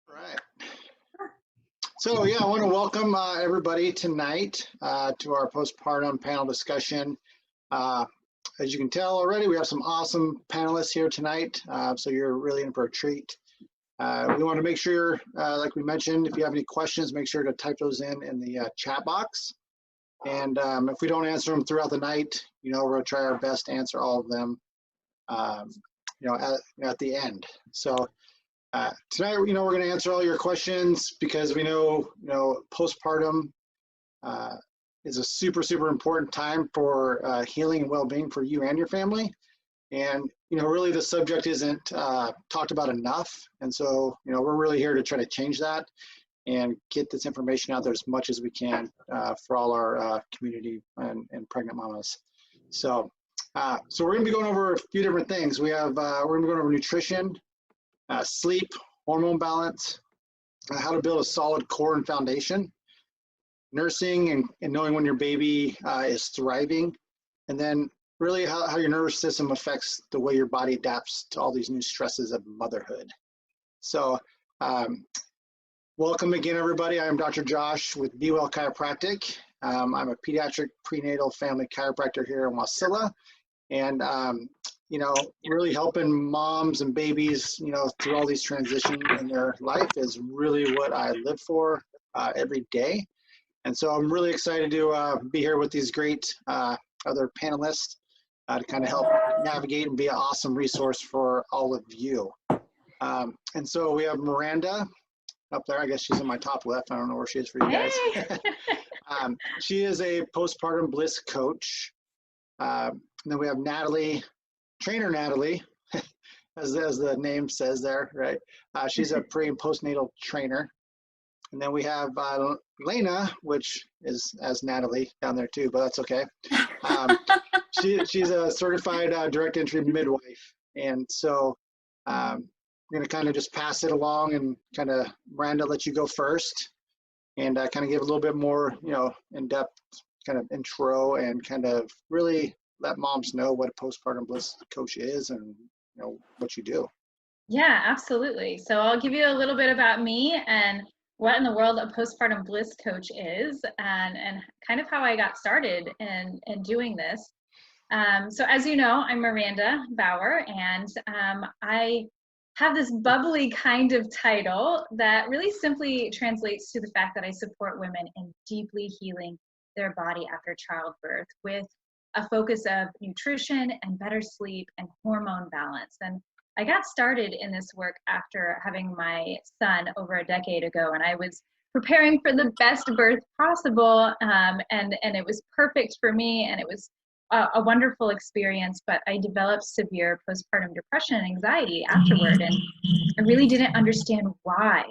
Right. So yeah, I want to welcome everybody tonight to our postpartum panel discussion. Uh, as you can tell already, we have some awesome panelists here tonight, so you're really in for a treat. We want to make sure, like we mentioned, if you have any questions, make sure to type those in the chat box. And if we don't answer them throughout the night, we're going to try our best to answer all of them, um, at the end. So. Tonight, we're going to answer all your questions because we know, postpartum is a super, super important time for healing and well-being for you and your family. And, really the subject isn't talked about enough. And so, we're really here to try to change that and get this information out there as much as we can for all our community and pregnant mamas. So we're going to be going over a few different things. We're going to be going over nutrition, sleep, hormone balance, how to build a solid core and foundation, nursing and knowing when your baby is thriving, and then really how your nervous system affects the way your body adapts to all these new stresses of motherhood. So welcome again, everybody. I am Dr. Josh with Be Well Chiropractic. I'm a pediatric prenatal family chiropractor here in Wasilla. And really helping moms and babies, through all these transitions in their life is really what I live for every day. And so I'm really excited to be here with these great other panelists to kind of help navigate and be an awesome resource for all of you. And so we have Miranda up there. I guess she's in my top left. I don't know where she is for you guys. She is a postpartum bliss coach. And then we have Natalie, trainer Natalie, as the name says there, right? She's a pre and postnatal trainer. And then we have Lena, which is as Natalie down there too, but that's okay. She's a certified direct entry midwife. And so I'm going to kind of just pass it along and kind of, Miranda, let you go first and kind of give a little bit more, in-depth kind of intro and kind of really let moms know what a postpartum bliss coach is and what you do. Yeah, absolutely. So I'll give you a little bit about me and what in the world a postpartum bliss coach is and kind of how I got started in doing this. So as you know, I'm Miranda Bauer, and I have this bubbly kind of title that really simply translates to the fact that I support women in deeply healing their body after childbirth with a focus of nutrition and better sleep and hormone balance. And I got started in this work after having my son over a decade ago, and I was preparing for the best birth possible, and it was perfect for me, and it was a wonderful experience, but I developed severe postpartum depression and anxiety afterward, and I really didn't understand why.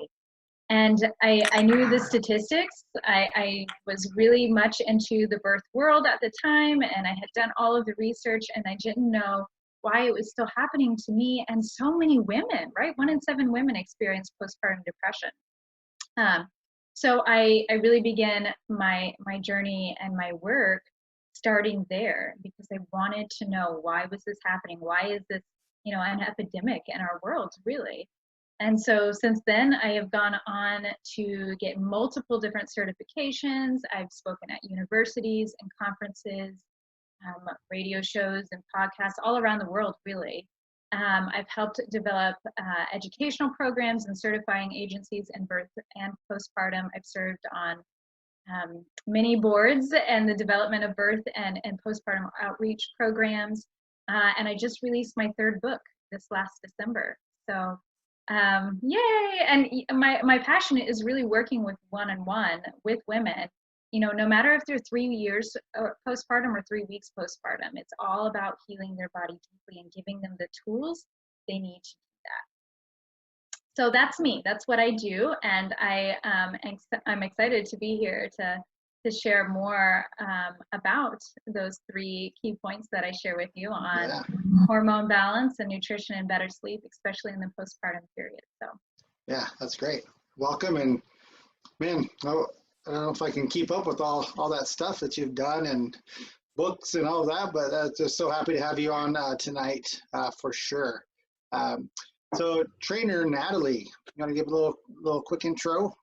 And I knew the statistics. I was really much into the birth world at the time, and I had done all of the research, and I didn't know why it was still happening to me and so many women, right? 1 in 7 women experience postpartum depression. So I really began my journey and my work starting there because I wanted to know, why was this happening? Why is this, an epidemic in our world, really? And so since then, I have gone on to get multiple different certifications. I've spoken at universities and conferences, radio shows and podcasts all around the world, really. I've helped develop educational programs and certifying agencies in birth and postpartum. I've served on many boards and the development of birth and postpartum outreach programs. And I just released my 3rd book this last December. So yay! And my passion is really working with one-on-one with women. No matter if they're 3 years postpartum or 3 weeks postpartum, it's all about healing their body deeply and giving them the tools they need to do that. So that's me. That's what I do, and I'm excited to be here to share more about those 3 key points that I share with you on hormone balance and nutrition and better sleep, especially in the postpartum period. So yeah, that's great. Welcome. And man, I don't know if I can keep up with all that stuff that you've done and books and all that, but just so happy to have you on tonight for sure. So trainer Natalie, you want to give a little quick intro?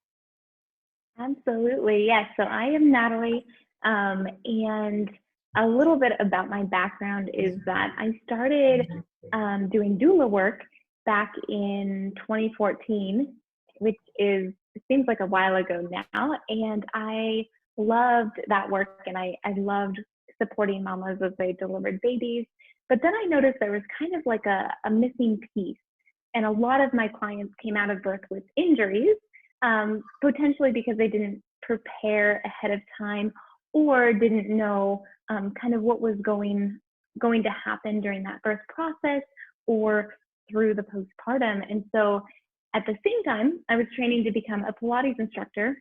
Absolutely, yes. So I am Natalie, and a little bit about my background is that I started doing doula work back in 2014, which seems like a while ago now, and I loved that work, and I loved supporting mamas as they delivered babies. But then I noticed there was kind of like a missing piece, and a lot of my clients came out of birth with injuries, potentially because they didn't prepare ahead of time or didn't know kind of what was going to happen during that birth process or through the postpartum. And so at the same time, I was training to become a Pilates instructor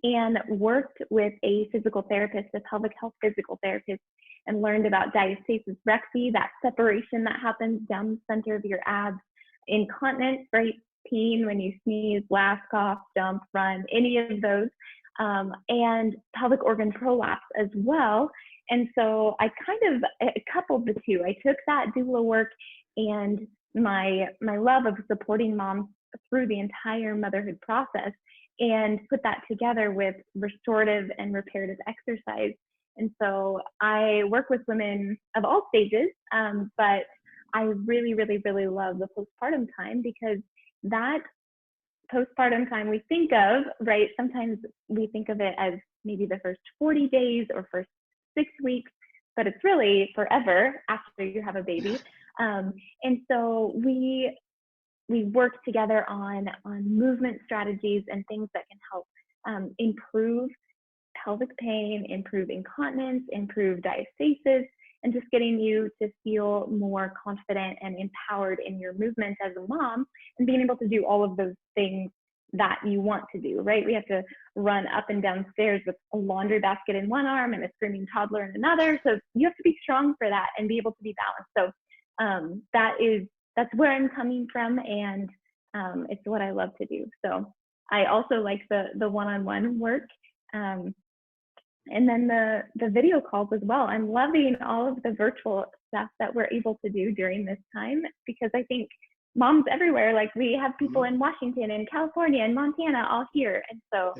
and worked with a physical therapist, a pelvic health physical therapist, and learned about diastasis recti, that separation that happens down the center of your abs, incontinence, right? Peeing when you sneeze, laugh, cough, jump, run, any of those, and pelvic organ prolapse as well. And so I kind of coupled the two. I took that doula work and my love of supporting moms through the entire motherhood process and put that together with restorative and reparative exercise. And so I work with women of all stages, but I really, really, really love the postpartum time, because that postpartum time we think of, right? Sometimes we think of it as maybe the first 40 days or first 6 weeks, but it's really forever after you have a baby. And so we work together on movement strategies and things that can help improve pelvic pain, improve incontinence, improve diastasis, and just getting you to feel more confident and empowered in your movement as a mom, and being able to do all of those things that you want to do, right? We have to run up and down stairs with a laundry basket in one arm and a screaming toddler in another. So you have to be strong for that and be able to be balanced. So that's where I'm coming from, and it's what I love to do. So I also like the one-on-one work. And then the video calls as well. I'm loving all of the virtual stuff that we're able to do during this time, because I think moms everywhere, like we have people in Washington and California and Montana all here. And so,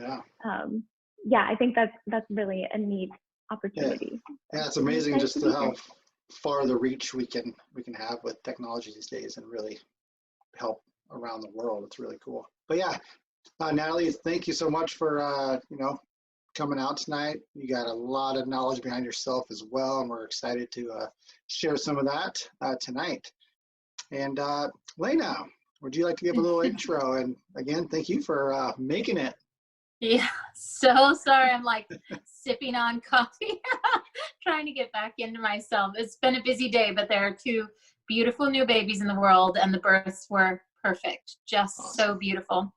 yeah, I think that's really a neat opportunity. Yeah, it's amazing just how far the reach we can have with technology these days and really help around the world. It's really cool. But yeah, Natalie, thank you so much for, coming out tonight. You got a lot of knowledge behind yourself as well, and we're excited to share some of that tonight. And Lena, would you like to give a little intro? And again, thank you for making it. Yeah, so sorry. I'm like sipping on coffee, trying to get back into myself. It's been a busy day, but there are 2 beautiful new babies in the world, and the births were perfect, just awesome. So beautiful.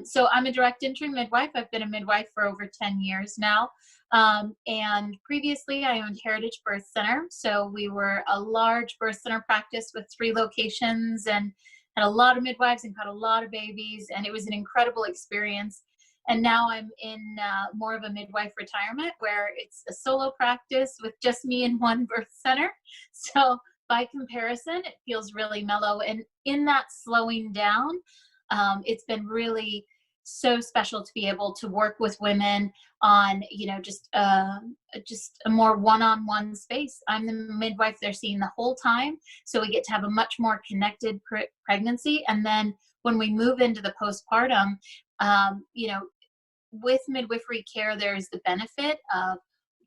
So I'm a direct entry midwife. I've been a midwife for over 10 years now. And previously I owned Heritage Birth Center. So we were a large birth center practice with 3 locations, and had a lot of midwives and caught a lot of babies. And it was an incredible experience. And now I'm in more of a midwife retirement, where it's a solo practice with just me in one birth center. So by comparison, it feels really mellow. And in that slowing down, it's been really so special to be able to work with women on, just a more one-on-one space. I'm the midwife they're seeing the whole time, so we get to have a much more connected pregnancy. And then when we move into the postpartum, with midwifery care, there's the benefit of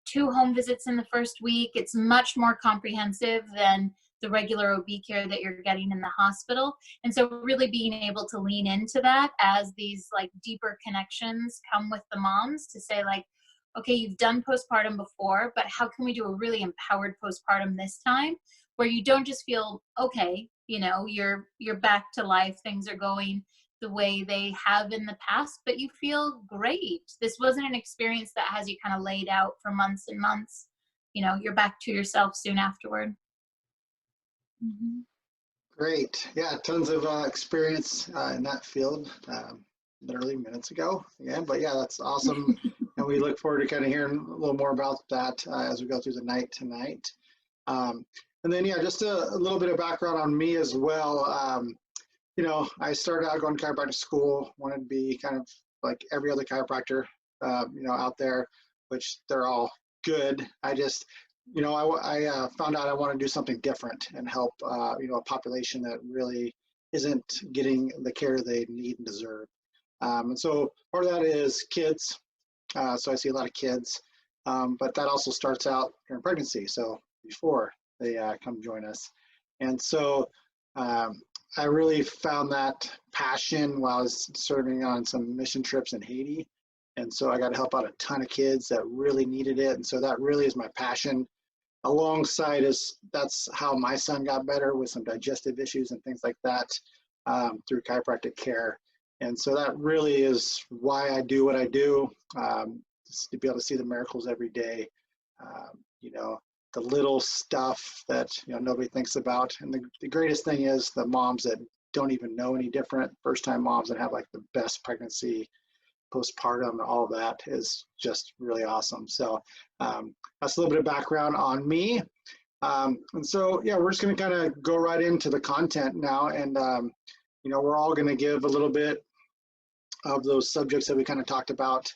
2 home visits in the first week. It's much more comprehensive than the regular OB care that you're getting in the hospital. And so really being able to lean into that as these like deeper connections come with the moms to say like, okay, you've done postpartum before, but how can we do a really empowered postpartum this time, where you don't just feel, okay, you're back to life, things are going the way they have in the past, but you feel great. This wasn't an experience that has you kind of laid out for months and months. You're back to yourself soon afterward. Mm-hmm. Great. Yeah, tons of experience in that field literally minutes ago. Yeah, but yeah, that's awesome. And we look forward to kind of hearing a little more about that as we go through the night tonight. And then, yeah, just a little bit of background on me as well. You know, I started out going to chiropractic school, wanted to be kind of like every other chiropractor, you know, out there, which they're all good. I just, you know, I found out I want to do something different and help, you know, a population that really isn't getting the care they need and deserve. And so part of that is kids. So I see a lot of kids, but that also starts out during pregnancy. So before they come join us. And so I really found that passion while I was serving on some mission trips in Haiti. And so I got to help out a ton of kids that really needed it. And so that really is my passion. Alongside is that's how my son got better with some digestive issues and things like that through chiropractic care. And so that really is why I do what I do, to be able to see the miracles every day. You know, the little stuff that, you know, nobody thinks about. And the greatest thing is the moms that don't even know any different, first-time moms that have like the best pregnancy, postpartum, all of that is just really awesome. So that's a little bit of background on me. And so, yeah, we're just going to kind of go right into the content now. And, you know, we're all going to give a little bit of those subjects that we kind of talked about,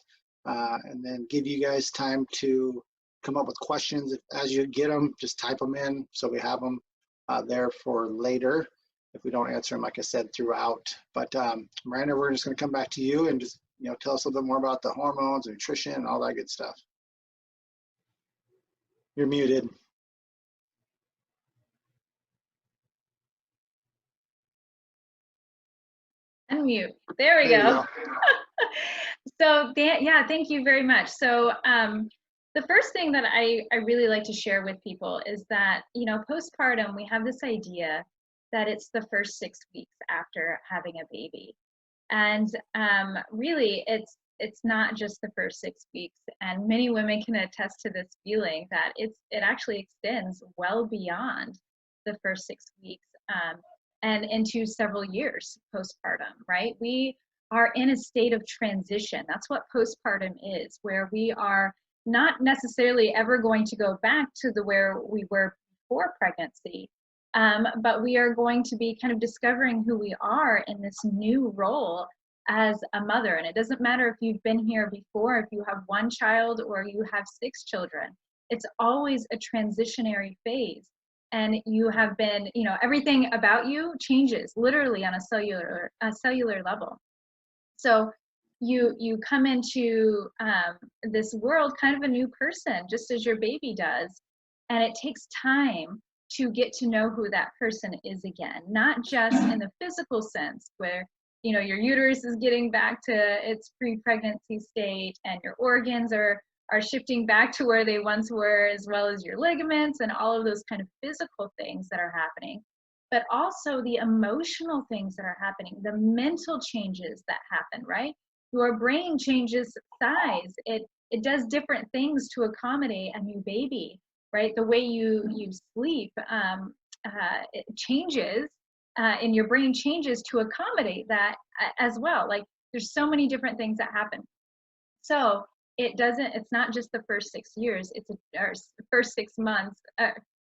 and then give you guys time to come up with questions. As you get them, just type them in so we have them there for later if we don't answer them, like I said, throughout. But Miranda, we're just going to come back to you and just, you know, tell us a little bit more about the hormones, nutrition, and all that good stuff. You're muted. Unmute. There we go. So yeah, thank you very much. So the first thing that I really like to share with people is that, you know, postpartum, we have this idea that it's the first 6 weeks after having a baby. And really, it's not just the first 6 weeks. And many women can attest to this feeling that it actually extends well beyond the first 6 weeks and into several years postpartum, right? We are in a state of transition. That's what postpartum is, where we are not necessarily ever going to go back to where we were before pregnancy, but we are going to be kind of discovering who we are in this new role as a mother. And it doesn't matter if you've been here before, if you have 1 child or you have 6 children, it's always a transitionary phase. And you have been, you know, everything about you changes literally on a cellular level. So you come into this world kind of a new person, just as your baby does. And it takes time to get to know who that person is again, not just in the physical sense where, you know, your uterus is getting back to its pre-pregnancy state and your organs are shifting back to where they once were, as well as your ligaments and all of those kind of physical things that are happening, but also the emotional things that are happening, the mental changes that happen, right? Your brain changes size. It does different things to accommodate a new baby, right? The way you sleep it changes, and your brain changes to accommodate that as well. Like there's so many different things that happen. So it's not just the first 6 years, it's first 6 months,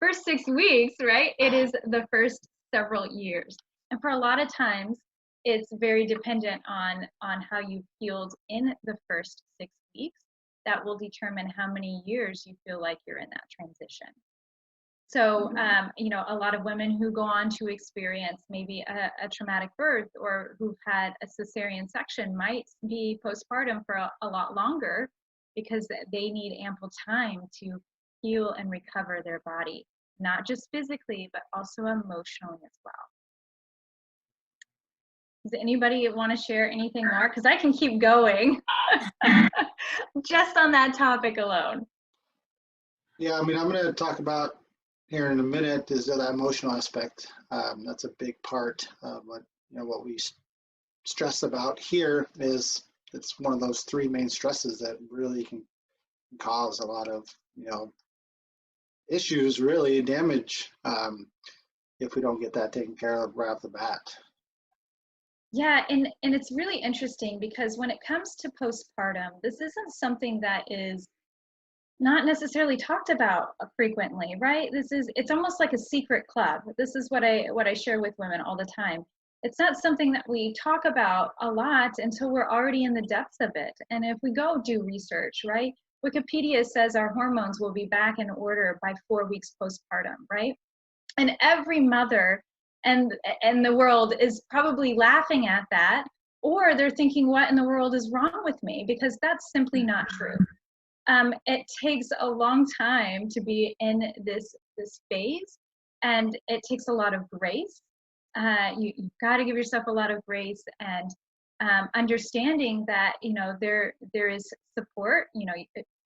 first 6 weeks, right? It is the first several years. And for a lot of times, it's very dependent on how you healed in the first 6 weeks. That will determine how many years you feel like you're in that transition. So, you know, a lot of women who go on to experience maybe a traumatic birth or who've had a cesarean section might be postpartum for a lot longer because they need ample time to heal and recover their body, not just physically, but also emotionally as well. Does anybody want to share anything more? Because I can keep going just on that topic alone. Yeah, I mean, I'm going to talk about here in a minute is that emotional aspect. That's a big part of what we stress about here. Is it's one of those 3 main stresses that really can cause a lot of, you know, issues, really damage, if we don't get that taken care of right off the bat. Yeah, and it's really interesting because when it comes to postpartum, this isn't something that is not necessarily talked about frequently, right? It's almost like a secret club. This is what I share with women all the time. It's not something that we talk about a lot until we're already in the depths of it. And if we go do research, right? Wikipedia says our hormones will be back in order by 4 weeks postpartum, right? And every mother and the world is probably laughing at that, or they're thinking, what in the world is wrong with me? Because that's simply not true. It takes a long time to be in this phase, and it takes a lot of grace. You've got to give yourself a lot of grace, and understanding that there is support.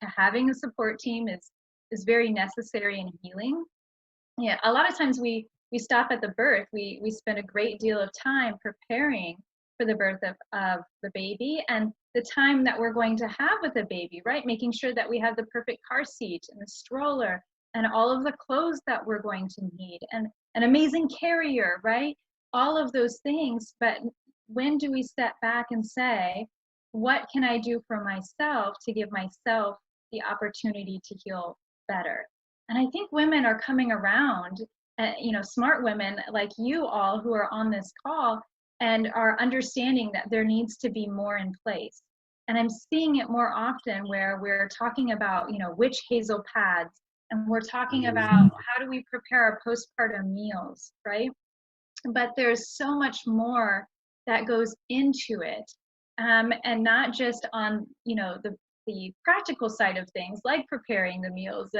Having a support team is very necessary in healing. Yeah, a lot of times we stop at the birth. We spend a great deal of time preparing for the birth of the baby and the time that we're going to have with the baby, right? Making sure that we have the perfect car seat and the stroller and all of the clothes that we're going to need and an amazing carrier, right? All of those things. But when do we step back and say, what can I do for myself to give myself the opportunity to heal better? And I think women are coming around, smart women like you all who are on this call and are understanding that there needs to be more in place. And I'm seeing it more often where we're talking about, witch hazel pads, and we're talking about how do we prepare our postpartum meals, right? But there's so much more that goes into it. And not just on, the practical side of things, like preparing the meals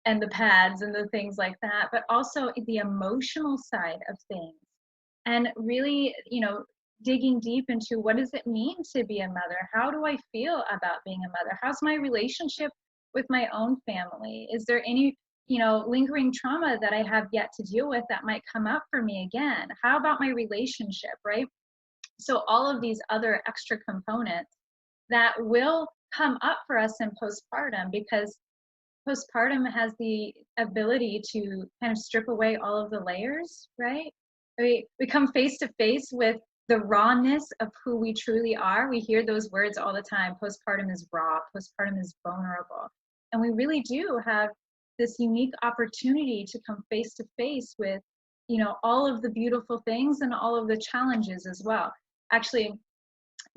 and the pads and the things like that, but also the emotional side of things. And really, digging deep into what does it mean to be a mother? How do I feel about being a mother? How's my relationship with my own family? Is there any, lingering trauma that I have yet to deal with that might come up for me again? How about my relationship, right? So all of these other extra components that will come up for us in postpartum, because postpartum has the ability to kind of strip away all of the layers, right? We come face to face with the rawness of who we truly are. We hear those words all the time. Postpartum is raw, postpartum is vulnerable. And we really do have this unique opportunity to come face to face with, all of the beautiful things and all of the challenges as well. Actually,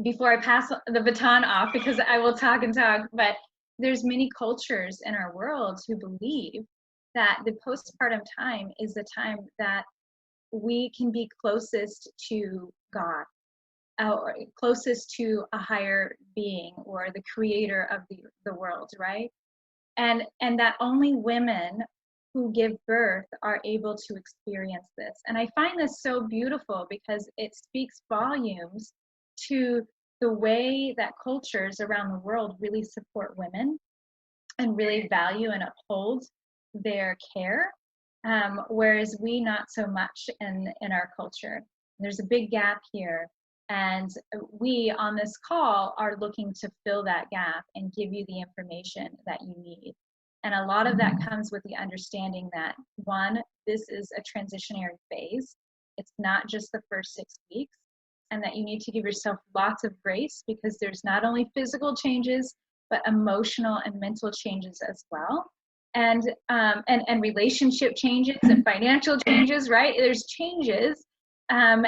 before I pass the baton off, because I will talk and talk, but there's many cultures in our world who believe that the postpartum time is the time that we can be closest to God, or closest to a higher being or the creator of the world, right? And that only women who give birth are able to experience this. And I find this so beautiful because it speaks volumes to the way that cultures around the world really support women and really value and uphold their care, whereas we not so much in our culture. There's a big gap here, and we on this call are looking to fill that gap and give you the information that you need. And a lot of that comes with the understanding that, one, this is a transitionary phase. It's not just the first 6 weeks, and that you need to give yourself lots of grace because there's not only physical changes, but emotional and mental changes as well. And relationship changes and financial changes, right? There's changes, and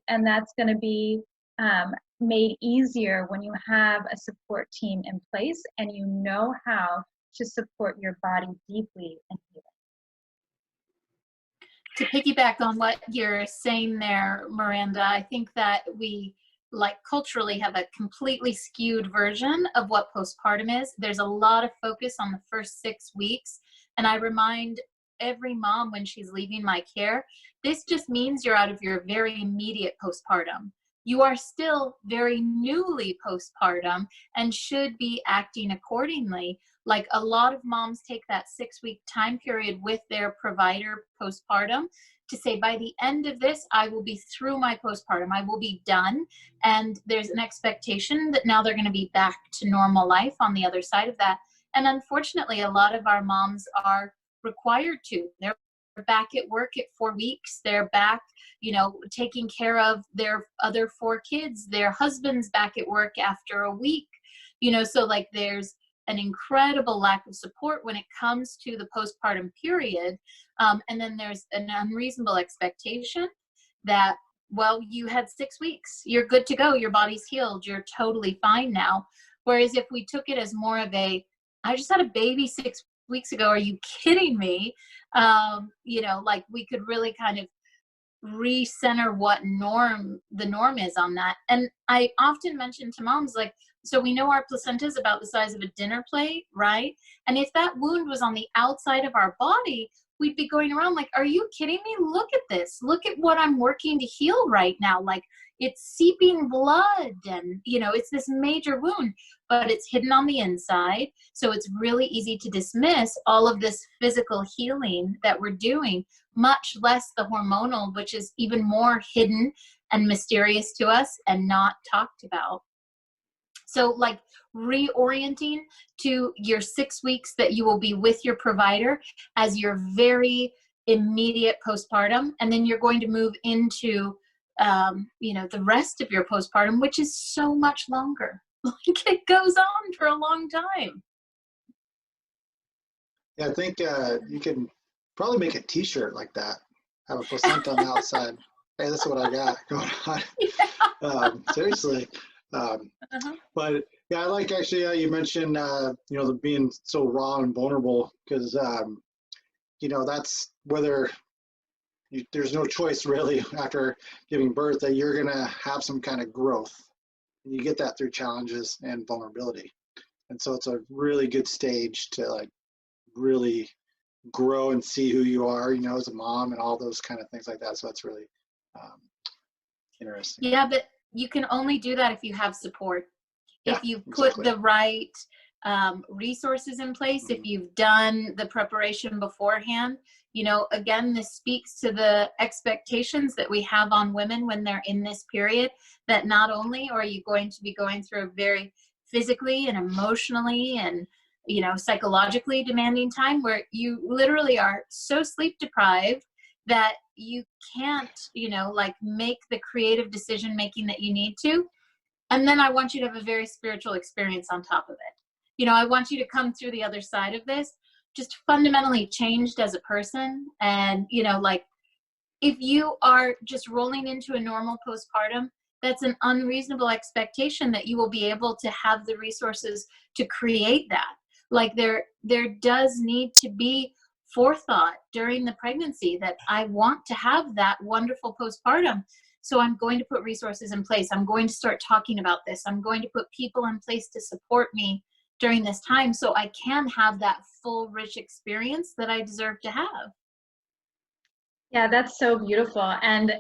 that's going to be made easier when you have a support team in place and you know how to support your body deeply and heal. To piggyback on what you're saying there, Miranda, I think that we culturally have a completely skewed version of what postpartum is. There's a lot of focus on the first 6 weeks. And I remind every mom when she's leaving my care, this just means you're out of your very immediate postpartum. You are still very newly postpartum and should be acting accordingly. Like a lot of moms take that 6-week time period with their provider postpartum to say, by the end of this, I will be through my postpartum. I will be done. And there's an expectation that now they're going to be back to normal life on the other side of that. And unfortunately, a lot of our moms are required to. They're back at work at 4 weeks. They're back, taking care of their other 4 kids. Their husband's back at work after a week. So there's an incredible lack of support when it comes to the postpartum period. And then there's an unreasonable expectation that, well, you had 6 weeks, you're good to go, your body's healed, you're totally fine now. Whereas if we took it as more of a, I just had a baby 6 weeks ago, are you kidding me? You know, like we could really kind of recenter what the norm is on that. And I often mention to moms, like, so we know our placenta is about the size of a dinner plate, right? And if that wound was on the outside of our body, we'd be going around like, are you kidding me? Look at this. Look at what I'm working to heal right now. Like, it's seeping blood and, you know, it's this major wound, but it's hidden on the inside. So it's really easy to dismiss all of this physical healing that we're doing, much less the hormonal, which is even more hidden and mysterious to us and not talked about. So like reorienting to your 6 weeks that you will be with your provider as your very immediate postpartum. And then you're going to move into, you know, the rest of your postpartum, which is so much longer. Like it goes on for a long time. Yeah, I think you can probably make a t-shirt like that. Have a placenta on the outside. Hey, that's what I got going on. Yeah. Seriously. But yeah, I like actually you mentioned, you know, the being so raw and vulnerable because, you know, that's whether there's no choice really after giving birth that you're going to have some kind of growth. And you get that through challenges and vulnerability. And so it's a really good stage to like really grow and see who you are, you know, as a mom and all those kind of things like that. So that's really interesting. Yeah, but you can only do that if you have support. Yeah, if you've put exactly. the right resources in place, if you've done the preparation beforehand. You know, again, this speaks to the expectations that we have on women when they're in this period, that not only are you going to be going through a very physically and emotionally and, you know, psychologically demanding time where you literally are so sleep deprived that you can't, you know, like make the creative decision making that you need to. And then I want you to have a very spiritual experience on top of it. You know, I want you to come through the other side of this just fundamentally changed as a person. And, you know, like if you are just rolling into a normal postpartum, that's an unreasonable expectation that you will be able to have the resources to create that. Like there does need to be forethought during the pregnancy that I want to have that wonderful postpartum. So I'm going to put resources in place. I'm going to start talking about this. I'm going to put people in place to support me during this time so I can have that full, rich experience that I deserve to have. Yeah, that's so beautiful. And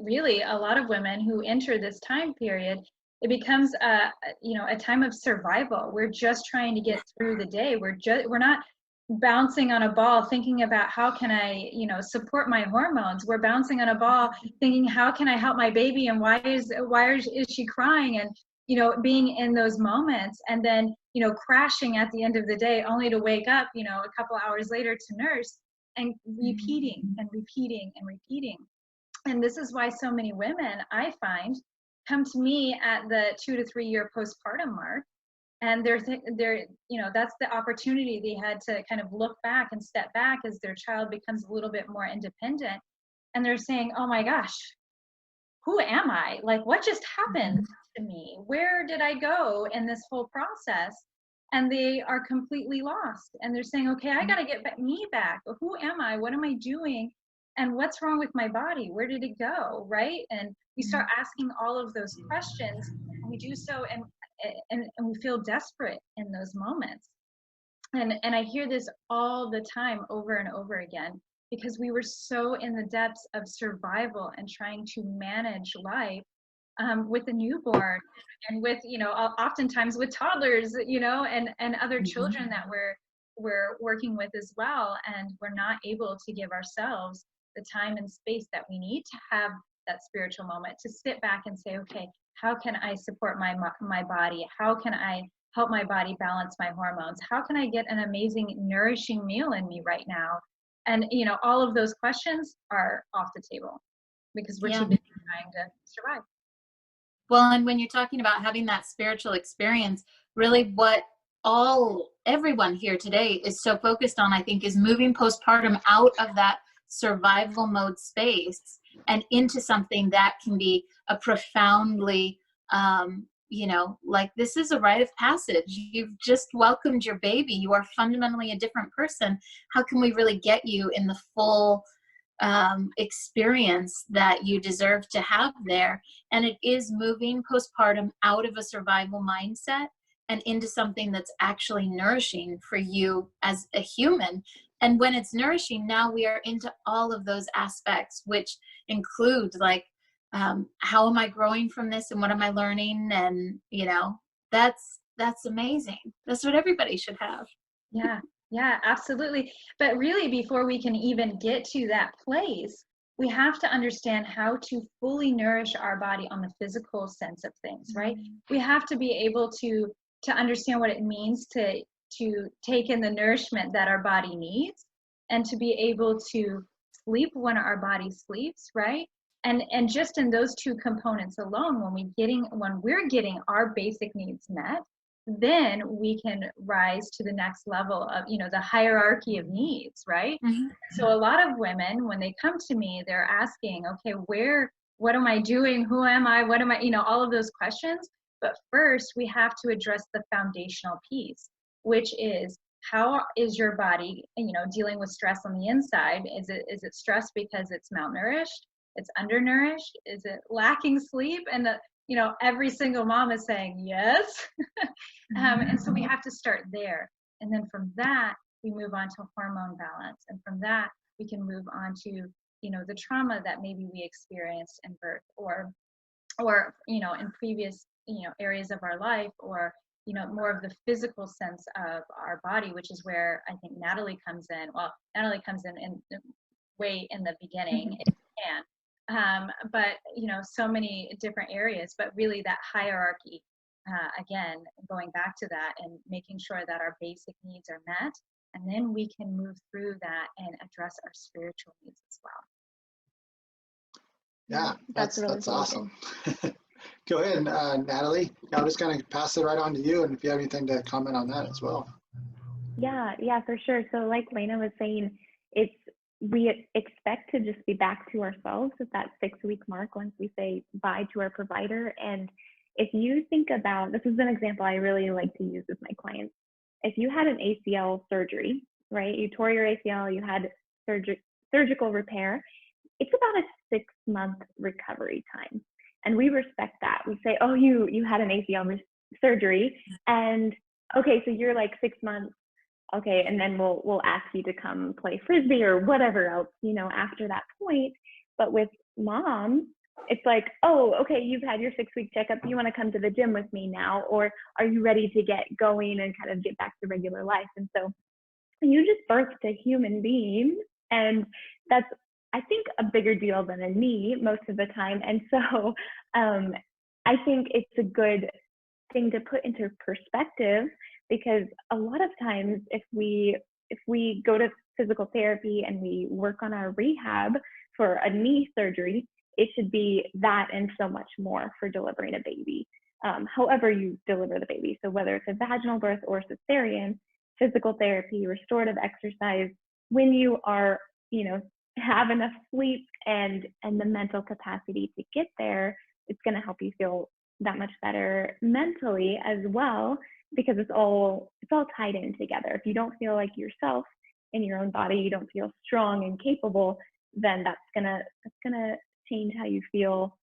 really a lot of women who enter this time period, it becomes a time of survival. We're just trying to get through the day. We're not bouncing on a ball thinking about how can I, support my hormones. We're bouncing on a ball thinking how can I help my baby and why is she crying, and being in those moments, and then crashing at the end of the day only to wake up a couple hours later to nurse, and repeating and repeating and repeating. And this is why so many women, I find, come to me at the 2 to 3 year postpartum mark, and they're that's the opportunity they had to kind of look back and step back as their child becomes a little bit more independent, and they're saying, oh my gosh, who am I? Like, what just happened to me? Where did I go in this whole process? And they are completely lost. And they're saying, okay, I got to get me back. Who am I? What am I doing? And what's wrong with my body? Where did it go? Right? And we start asking all of those questions. And we do so, and we feel desperate in those moments. And I hear this all the time, over and over again, because we were so in the depths of survival and trying to manage life with a newborn, and with oftentimes with toddlers, and other children that we're working with as well, and we're not able to give ourselves the time and space that we need to have that spiritual moment, to sit back and say, okay, how can I support my body? How can I help my body balance my hormones? How can I get an amazing, nourishing meal in me right now? And, all of those questions are off the table because we're too busy trying to survive. Well, and when you're talking about having that spiritual experience, really what all everyone here today is so focused on, I think, is moving postpartum out of that survival mode space and into something that can be a profoundly, you know, like, this is a rite of passage. You've just welcomed your baby. You are fundamentally a different person. How can we really get you in the full experience that you deserve to have there? And it is moving postpartum out of a survival mindset and into something that's actually nourishing for you as a human. And when it's nourishing, now we are into all of those aspects, which include, like, how am I growing from this and what am I learning? And, you know, that's amazing. That's what everybody should have. Yeah, yeah, absolutely. But really, before we can even get to that place, we have to understand how to fully nourish our body on the physical sense of things, right? We have to be able to understand what it means to take in the nourishment that our body needs, and to be able to sleep when our body sleeps, right? And just in those two components alone, when we're getting our basic needs met, then we can rise to the next level of, you know, the hierarchy of needs, right? Mm-hmm. So a lot of women, when they come to me, they're asking, okay, what am I doing? Who am I? What am I? You know, all of those questions. But first, we have to address the foundational piece, which is, how is your body, you know, dealing with stress on the inside? Is it stress because it's malnourished? It's undernourished? Is it lacking sleep? And you know, every single mom is saying yes. And so we have to start there. And then from that, we move on to hormone balance. And from that, we can move on to, you know, the trauma that maybe we experienced in birth, or, you know, in previous, you know, areas of our life, or, you know, more of the physical sense of our body, which is where I think Natalie comes in. Well, Natalie comes in way in the beginning, if you can. But, you know, so many different areas, but really that hierarchy, again, going back to that and making sure that our basic needs are met, and then we can move through that and address our spiritual needs as well. Yeah, that's really cool. awesome. Go ahead, Natalie. I'll just kind of pass it right on to you, and if you have anything to comment on that as well. Yeah, for sure. So like Lena was saying, we expect to just be back to ourselves at that 6-week mark once we say bye to our provider. And if you think about, this is an example I really like to use with my clients. If you had an ACL surgery, right? You tore your ACL, you had surgical repair, it's about a 6-month recovery time. And we respect that. We say, oh, you had an ACL surgery, and okay, so you're like 6 months. Okay, and then we'll ask you to come play Frisbee or whatever else, you know, after that point. But with moms, it's like, oh, okay, you've had your 6-week checkup. You want to come to the gym with me now? Or are you ready to get going and kind of get back to regular life? And so you just birthed a human being, and that's, I think, a bigger deal than a knee most of the time. And so I think it's a good thing to put into perspective, because a lot of times if we go to physical therapy and we work on our rehab for a knee surgery, it should be that and so much more for delivering a baby, however you deliver the baby. So whether it's a vaginal birth or cesarean, physical therapy, restorative exercise, when you are, you know, have enough sleep and the mental capacity to get there, it's going to help you feel that much better mentally as well, because it's all tied in together. If you don't feel like yourself in your own body, you don't feel strong and capable, then that's gonna change how you feel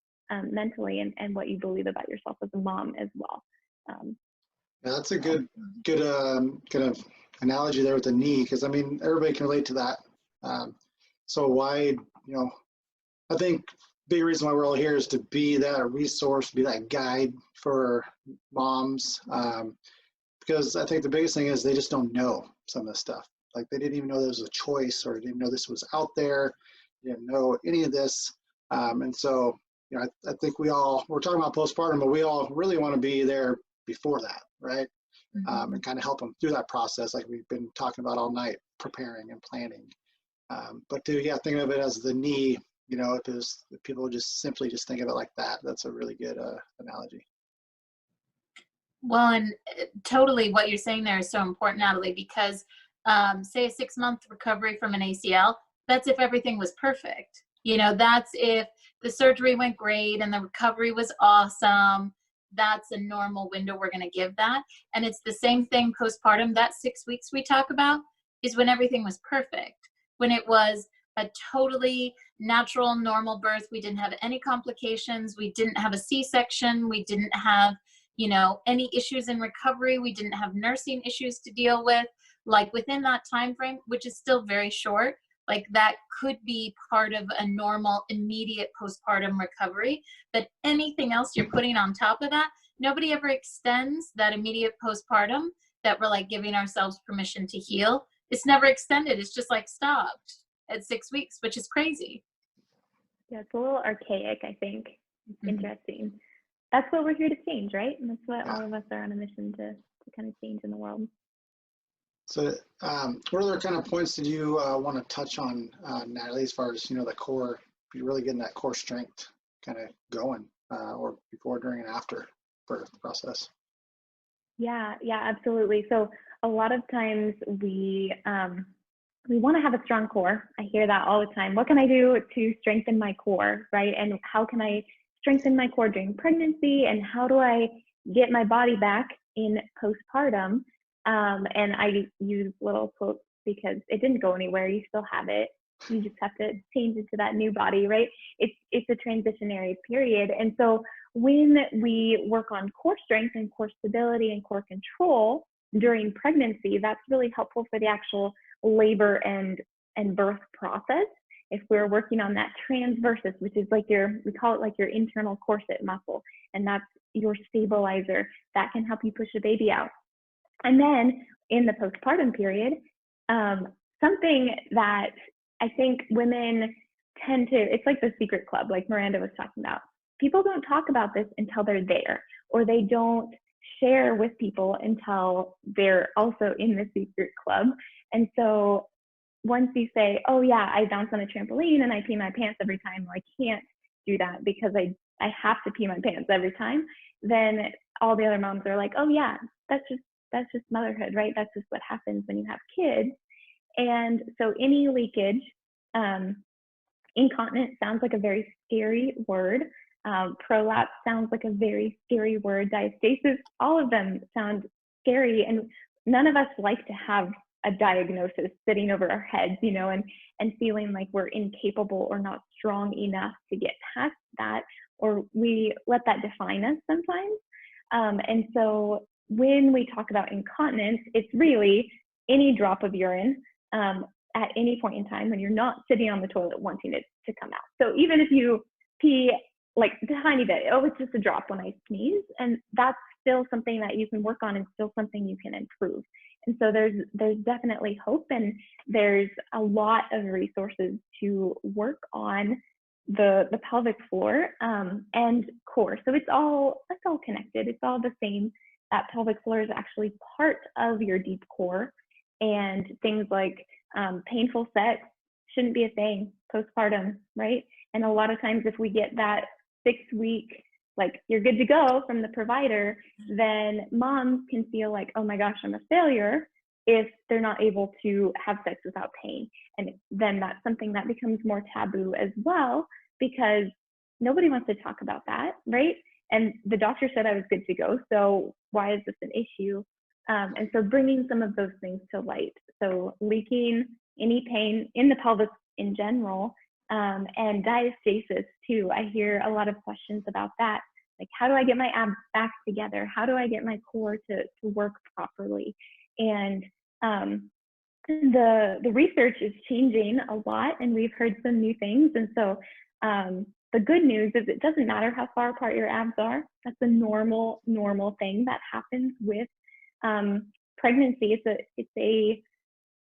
mentally and what you believe about yourself as a mom as well. Yeah, that's a good kind of analogy there with the knee, because I mean, everybody can relate to that. So why, you know, I think big reason why we're all here is to be that resource, be that guide for moms, because I think the biggest thing is they just don't know some of this stuff. Like, they didn't even know there was a choice, or didn't know this was out there, didn't know any of this. And so, you know, I think we're talking about postpartum, but we all really want to be there before that, right? And kind of help them through that process, like we've been talking about all night, preparing and planning. But think of it as the knee. You know, if people just simply just think of it like that, that's a really good analogy. Well, and totally what you're saying there is so important, Natalie, because say a 6-month recovery from an ACL, that's if everything was perfect. That's if the surgery went great and the recovery was awesome. That's a normal window we're going to give that. And it's the same thing postpartum. That 6 weeks we talk about is when everything was perfect, when it was a totally natural, normal birth. We didn't have any complications. We didn't have a C-section. We didn't have any issues in recovery. We didn't have nursing issues to deal with. Like within that time frame, which is still very short, like that could be part of a normal, immediate postpartum recovery. But anything else you're putting on top of that, nobody ever extends that immediate postpartum that we're like giving ourselves permission to heal. It's never extended. It's just like stopped at 6 weeks, which is crazy. Yeah, it's a little archaic, I think. It's Mhm. interesting. That's what we're here to change, right? And that's what all of us are on a mission to kind of change in the world. So what other kind of points did you want to touch on, Natalie, as far as, the core, you're really getting that core strength kind of going, or before, during, and after birth process? Yeah, absolutely. So a lot of times we want to have a strong core. I hear that all the time. What can I do to strengthen my core, right? And how can I strengthen my core during pregnancy? And how do I get my body back in postpartum? And I use little quotes because it didn't go anywhere. You still have it. You just have to change into that new body, right? It's a transitionary period. And so when we work on core strength and core stability and core control during pregnancy, that's really helpful for the actual labor and birth process. If we're working on that transversus, which is like we call it like your internal corset muscle, and that's your stabilizer that can help you push the baby out. And then in the postpartum period, something that I think women tend to, it's like the secret club, like Miranda was talking about. People don't talk about this until they're there, or they don't share with people until they're also in the secret club. And so once you say, oh yeah, I bounce on a trampoline and I pee my pants every time, or I can't do that because I have to pee my pants every time, then all the other moms are like, oh yeah, that's just motherhood, right? That's just what happens when you have kids. And so any leakage, incontinence sounds like a very scary word. Prolapse sounds like a very scary word. Diastasis, all of them sound scary. And none of us like to have a diagnosis sitting over our heads, and feeling like we're incapable or not strong enough to get past that, or we let that define us sometimes. And so when we talk about incontinence, it's really any drop of urine at any point in time when you're not sitting on the toilet wanting it to come out. So even if you pee like a tiny bit, oh, it's just a drop when I sneeze, and that's still something that you can work on and still something you can improve. And so there's definitely hope, and there's a lot of resources to work on the pelvic floor and core. So it's all connected. It's all the same. That pelvic floor is actually part of your deep core, and things like painful sex shouldn't be a thing postpartum, right? And a lot of times if we get that 6-week, like you're good to go from the provider, then moms can feel like, oh my gosh, I'm a failure if they're not able to have sex without pain. And then that's something that becomes more taboo as well, because nobody wants to talk about that, right? And the doctor said I was good to go, so why is this an issue? And so bringing some of those things to light. So leaking, any pain in the pelvis in general, and diastasis too. I hear a lot of questions about that. Like, how do I get my abs back together? How do I get my core to work properly? And the research is changing a lot, and we've heard some new things. And so the good news is it doesn't matter how far apart your abs are. That's a normal thing that happens with pregnancy.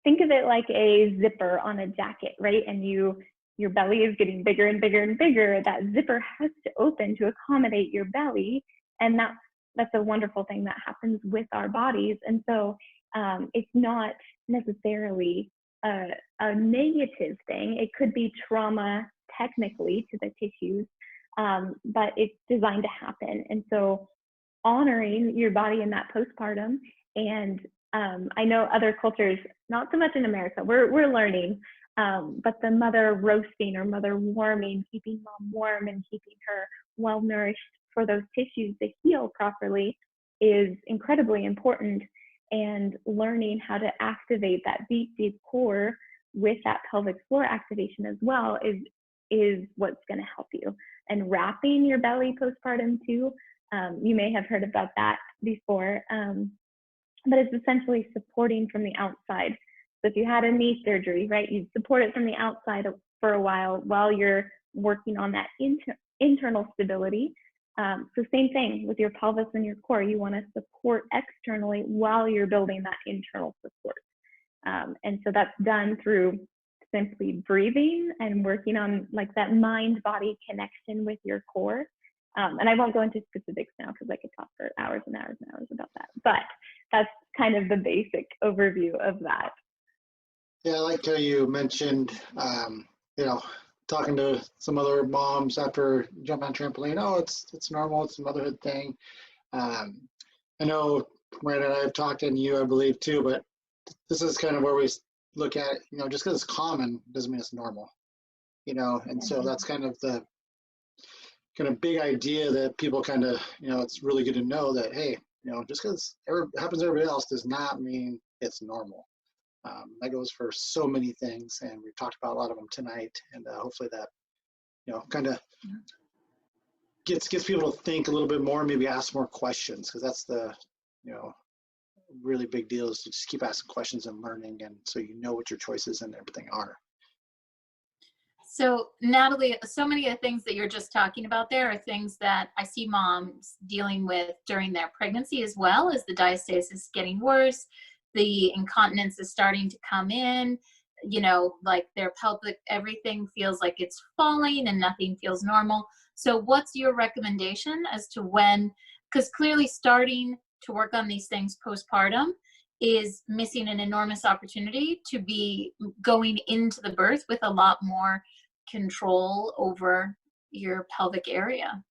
Think of it like a zipper on a jacket, right? And your belly is getting bigger and bigger and bigger. That zipper has to open to accommodate your belly, and that's a wonderful thing that happens with our bodies. And so it's not necessarily a negative thing. It could be trauma technically to the tissues, but it's designed to happen. And so honoring your body in that postpartum. And I know other cultures, not so much in America, we're learning, but the mother roasting or mother warming, keeping mom warm and keeping her well nourished for those tissues to heal properly is incredibly important. And learning how to activate that deep, deep core with that pelvic floor activation as well is what's going to help you. And wrapping your belly postpartum too, you may have heard about that before, but it's essentially supporting from the outside. So if you had a knee surgery, right, you'd support it from the outside for a while you're working on that internal stability. So same thing with your pelvis and your core. You want to support externally while you're building that internal support. And so that's done through simply breathing and working on like that mind-body connection with your core. And I won't go into specifics now because I could talk for hours and hours and hours about that. But that's kind of the basic overview of that. Yeah, I like how you mentioned, talking to some other moms after jumping on trampoline. Oh, it's normal. It's a motherhood thing. I know Miranda and I have talked, and you, I believe, too. But this is kind of where we look at, just because it's common doesn't mean it's normal. And so that's kind of the big idea that people kind of, it's really good to know that, hey, just because it happens to everybody else does not mean it's normal. That goes for so many things, and we've talked about a lot of them tonight, and hopefully that, kind of gets people to think a little bit more, maybe ask more questions, because that's the, really big deal is to just keep asking questions and learning, and so what your choices and everything are. So Natalie, so many of the things that you're just talking about there are things that I see moms dealing with during their pregnancy, as well as the diastasis getting worse. The incontinence is starting to come in, like their pelvic, everything feels like it's falling and nothing feels normal. So what's your recommendation as to when, because clearly starting to work on these things postpartum is missing an enormous opportunity to be going into the birth with a lot more control over your pelvic area.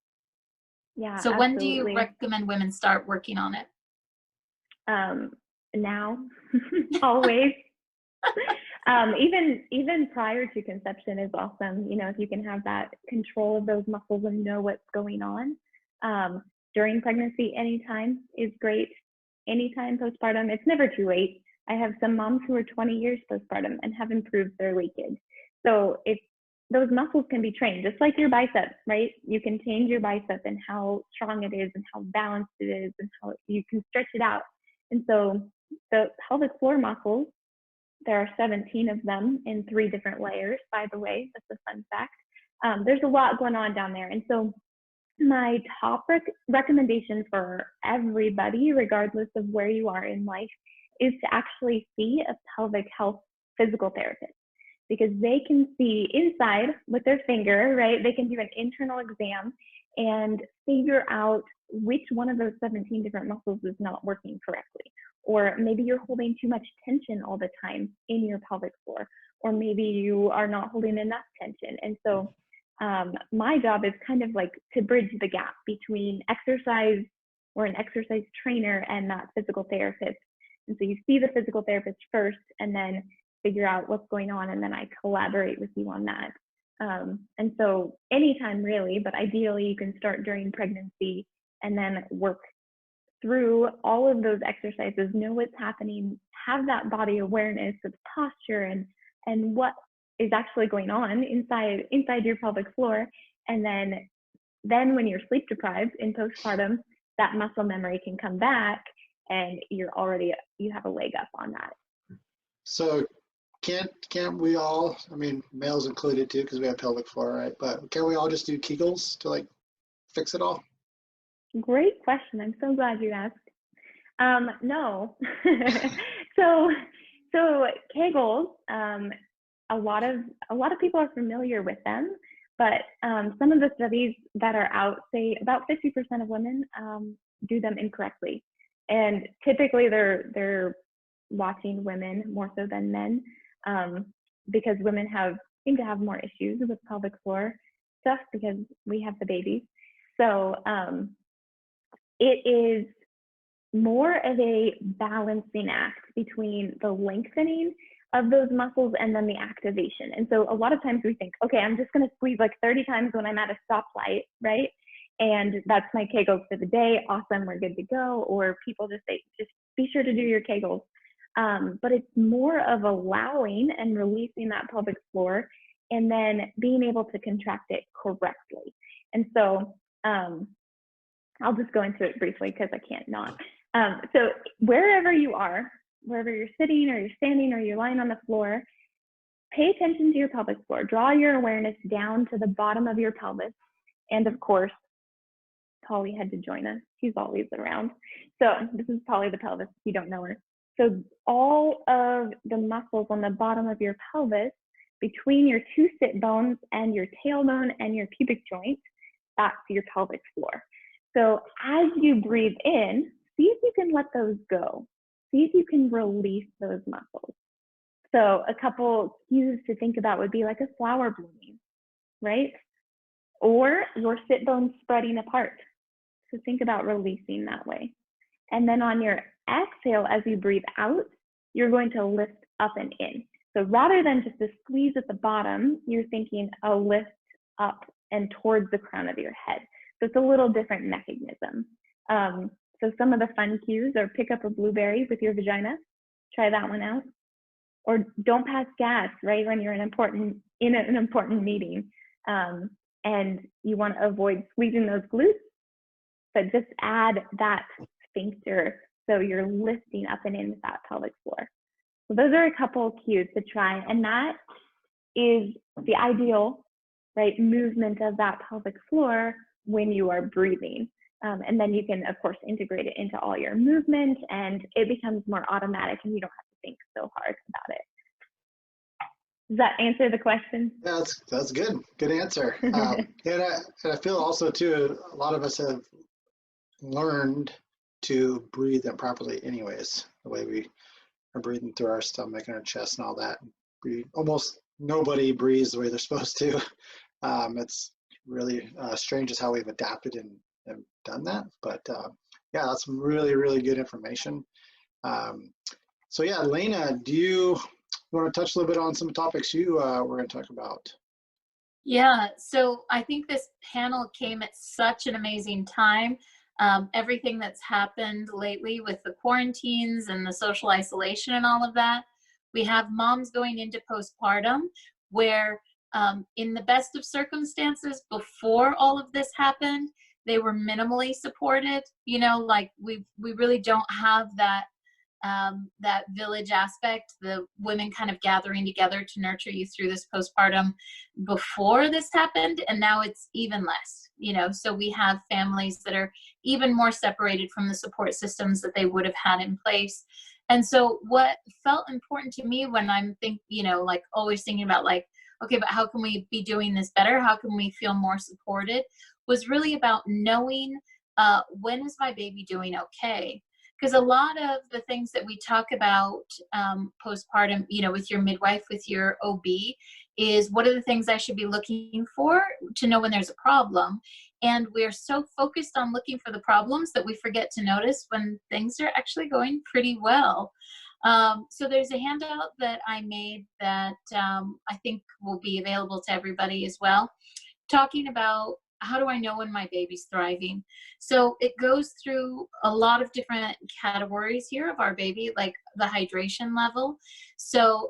Yeah. So absolutely. when do you recommend women start working on it? Now, always. Even prior to conception is awesome. If you can have that control of those muscles and know what's going on. During pregnancy, anytime is great. Anytime postpartum, it's never too late. I have some moms who are 20 years postpartum and have improved their leakage. So if those muscles can be trained, just like your biceps, right? You can change your bicep and how strong it is and how balanced it is and how you can stretch it out. And so the pelvic floor muscles, there are 17 of them in 3 different layers, by the way. That's a fun fact. There's a lot going on down there. And so my top recommendation for everybody, regardless of where you are in life, is to actually see a pelvic health physical therapist, because they can see inside with their finger, right? They can do an internal exam and figure out which one of those 17 different muscles is not working correctly. Or maybe you're holding too much tension all the time in your pelvic floor, or maybe you are not holding enough tension. And so my job is kind of like to bridge the gap between exercise or an exercise trainer and that physical therapist. And so you see the physical therapist first and then figure out what's going on, and then I collaborate with you on that. And so anytime really, but ideally you can start during pregnancy and then work through all of those exercises, know what's happening, have that body awareness of posture and what is actually going on inside your pelvic floor. And then when you're sleep deprived in postpartum, that muscle memory can come back and you have a leg up on that. So can't we all, males included too, because we have pelvic floor, right? But can't we all just do Kegels to like fix it all? Great question. I'm so glad you asked. No. so Kegels, a lot of people are familiar with them, but some of the studies that are out say about 50% of women do them incorrectly, and typically they're watching women more so than men, because women seem to have more issues with pelvic floor stuff because we have the babies. So it is more of a balancing act between the lengthening of those muscles and then the activation. And so a lot of times we think, okay, I'm just going to squeeze like 30 times when I'm at a stoplight, right? And that's my Kegels for the day. Awesome, we're good to go. Or people just say, just be sure to do your Kegels. But it's more of allowing and releasing that pelvic floor and then being able to contract it correctly. And so I'll just go into it briefly because I can't not. So wherever you are, wherever you're sitting or you're standing or you're lying on the floor, pay attention to your pelvic floor. Draw your awareness down to the bottom of your pelvis. And of course, Polly had to join us. She's always around. So this is Polly the pelvis, if you don't know her. So all of the muscles on the bottom of your pelvis, between your two sit bones and your tailbone and your pubic joint, that's your pelvic floor. So as you breathe in, see if you can let those go. See if you can release those muscles. So a couple cues to think about would be like a flower blooming, right? Or your sit bones spreading apart. So think about releasing that way. And then on your exhale, as you breathe out, you're going to lift up and in. So rather than just a squeeze at the bottom, you're thinking a lift up and towards the crown of your head. So it's a little different mechanism. So some of the fun cues are pick up a blueberry with your vagina. Try that one out. Or don't pass gas, right, when you're in an important meeting. And you want to avoid squeezing those glutes, but just add that sphincter so you're lifting up and in with that pelvic floor. So those are a couple of cues to try, and that is the ideal, right, movement of that pelvic floor when you are breathing. And then you can, of course, integrate it into all your movement, and it becomes more automatic, and you don't have to think so hard about it. Does that answer the question? Yeah, that's good. Good answer. And I feel also too, a lot of us have learned to breathe improperly anyways, the way we are breathing through our stomach and our chest and all that. Almost nobody breathes the way they're supposed to. It's really strange as how we've adapted and done that. But yeah, that's some really, really good information. So yeah, Lena, do you want to touch a little bit on some topics you were going to talk about? Yeah, so I think this panel came at such an amazing time. Everything that's happened lately with the quarantines and the social isolation and all of that, we have moms going into postpartum where in the best of circumstances before all of this happened, they were minimally supported. You know, like we really don't have that that village aspect, the women kind of gathering together to nurture you through this postpartum before this happened, and now it's even less, you know. So we have families that are even more separated from the support systems that they would have had in place. And so what felt important to me when I'm like always thinking about like, okay, but how can we be doing this better? How can we feel more supported? Was really about knowing when is my baby doing okay? Because a lot of the things that we talk about postpartum, you know, with your midwife, with your OB, is what are the things I should be looking for to know when there's a problem. And we're so focused on looking for the problems that we forget to notice when things are actually going pretty well. So there's a handout that I made that I think will be available to everybody as well, talking about how do I know when my baby's thriving? So it goes through a lot of different categories here of our baby, like the hydration level. So,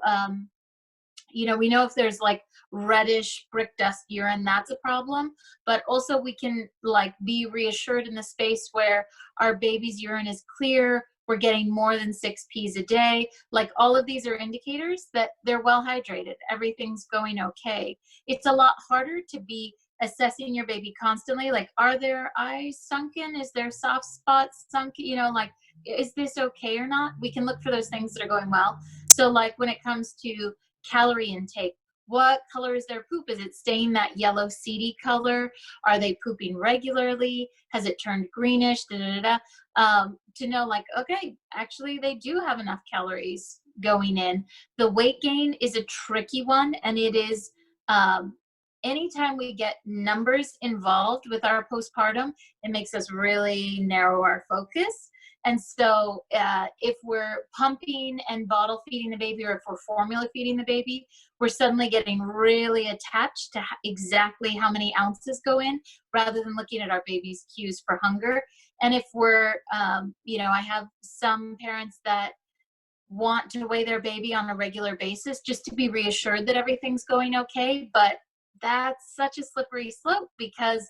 you know, we know if there's like reddish brick dust urine, that's a problem, but also we can like be reassured in the space where our baby's urine is clear, we're getting more than 6 P's a day. Like all of these are indicators that they're well hydrated, everything's going okay. It's a lot harder to be assessing your baby constantly, like, are their eyes sunken? Is there soft spots sunken? You know, like, is this okay or not? We can look for those things that are going well. So like when it comes to calorie intake, what color is their poop? Is it staying that yellow seedy color? Are they pooping regularly? Has it turned greenish? To know like, okay, actually they do have enough calories going in. The weight gain is a tricky one, and it is anytime we get numbers involved with our postpartum, it makes us really narrow our focus. And so if we're pumping and bottle feeding the baby, or if we're formula feeding the baby, we're suddenly getting really attached to exactly how many ounces go in, rather than looking at our baby's cues for hunger. And if we're, I have some parents that want to weigh their baby on a regular basis just to be reassured that everything's going okay. But that's such a slippery slope, because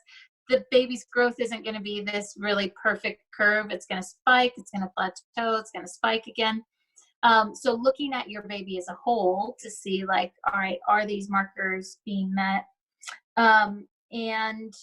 the baby's growth isn't going to be this really perfect curve. It's going to spike, it's going to plateau, it's going to spike again. So looking at your baby as a whole to see, like, all right, are these markers being met? And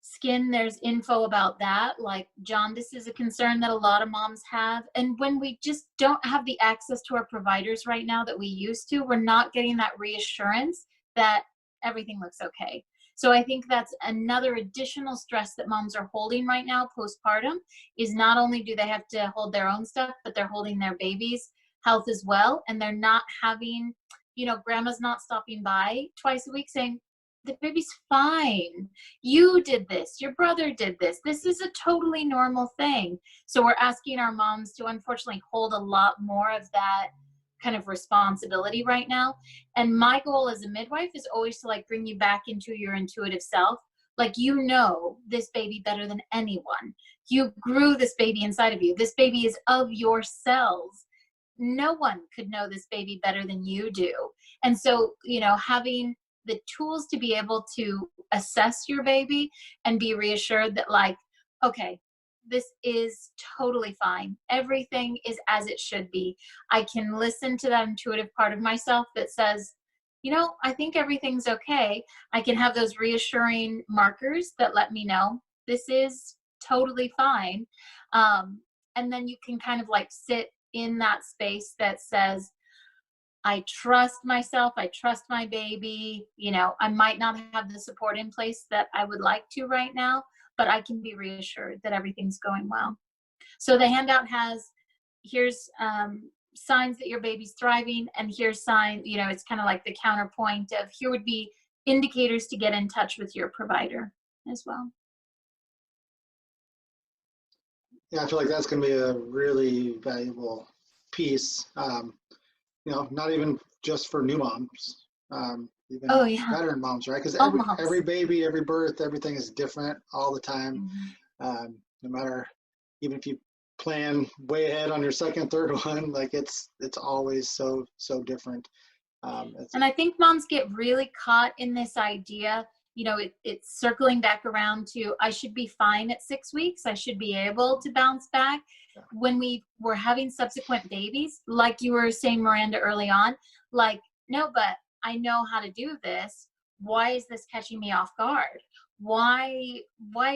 skin, there's info about that. Like jaundice is a concern that a lot of moms have. And when we just don't have the access to our providers right now that we used to, we're not getting that reassurance that everything looks okay. So I think that's another additional stress that moms are holding right now postpartum, is not only do they have to hold their own stuff, but they're holding their baby's health as well. And they're not having, grandma's not stopping by twice a week saying, the baby's fine. You did this. Your brother did this. This is a totally normal thing. So we're asking our moms to unfortunately hold a lot more of that kind of responsibility right now. And my goal as a midwife is always to bring you back into your intuitive self. Like, this baby better than anyone. You grew this baby inside of you. This baby is of your cells. No one could know this baby better than you do. And so, having the tools to be able to assess your baby and be reassured that, okay, this is totally fine. Everything is as it should be. I can listen to that intuitive part of myself that says, I think everything's okay. I can have those reassuring markers that let me know this is totally fine. And then you can kind of sit in that space that says, I trust myself. I trust my baby. I might not have the support in place that I would like to right now, but I can be reassured that everything's going well. So the handout has, here's signs that your baby's thriving, and here's signs, it's kind of like the counterpoint of, here would be indicators to get in touch with your provider as well. Yeah, I feel like that's going to be a really valuable piece. Not even just for new moms, even veteran moms, right? Because every baby, every birth, everything is different all the time. Mm-hmm. No matter, even if you plan way ahead on your second, third one, it's always so different. And I think moms get really caught in this idea, it's circling back around to, I should be fine at 6 weeks. I should be able to bounce back. Yeah. When we were having subsequent babies, like you were saying, Miranda, early on, no, but I know how to do this. Why is this catching me off guard? Why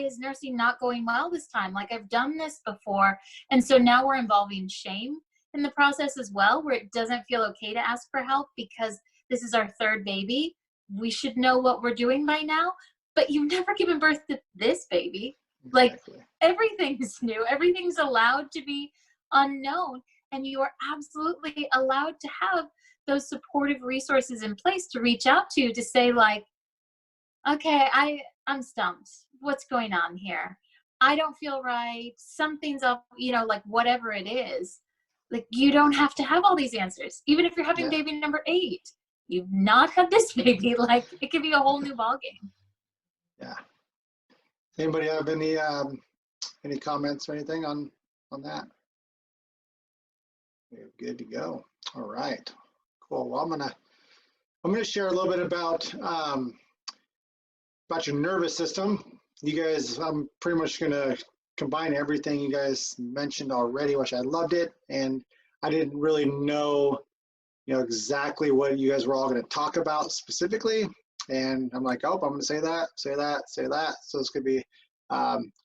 is nursing not going well this time? I've done this before. And so now we're involving shame in the process as well, where it doesn't feel okay to ask for help because this is our third baby. We should know what we're doing by now, but you've never given birth to this baby. Exactly. Everything's new. Everything's allowed to be unknown, and you are absolutely allowed to have those supportive resources in place to reach out to say, okay, I'm stumped. What's going on here? I don't feel right. Something's up, whatever it is. You don't have to have all these answers. Even if you're having baby number 8, you've not had this baby. It could be a whole new ballgame. Yeah. Anybody have any comments or anything on that? We're good to go. All right. Cool. Well, I'm gonna share a little bit about your nervous system. You guys, I'm pretty much gonna combine everything you guys mentioned already, which I loved it, and I didn't really know, exactly what you guys were all going to talk about specifically. And I'm like, oh, I'm going to say that. So it's going to be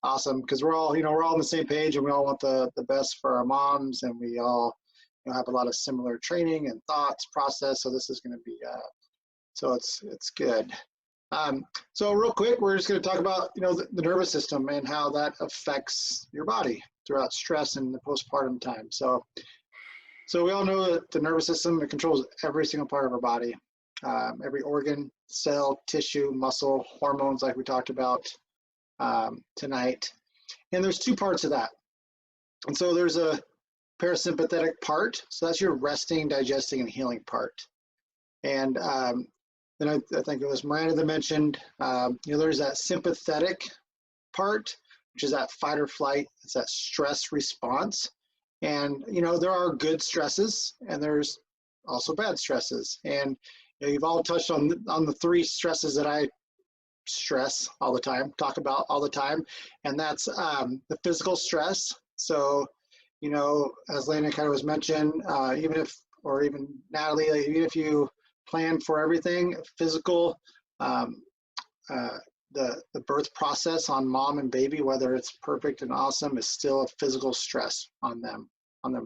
awesome, because we're all on the same page, and we all want the best for our moms, and we all have a lot of similar training and thoughts process. So this is going to be so it's good. So real quick, we're just going to talk about the nervous system and how that affects your body throughout stress and the postpartum time. So we all know that the nervous system, it controls every single part of our body, every organ, cell, tissue, muscle, hormones like we talked about tonight. And there's two parts of that. And so there's a parasympathetic part. So that's your resting, digesting, and healing part. And then I think it was Miranda that mentioned, there's that sympathetic part, which is that fight or flight. It's that stress response. And, there are good stresses and there's also bad stresses. And you've all touched on the three stresses that I stress all the time, talk about all the time. And that's the physical stress. So, as Lena kind of was mentioned, even Natalie, even if you plan for everything, physical, the birth process on mom and baby, whether it's perfect and awesome, is still a physical stress on them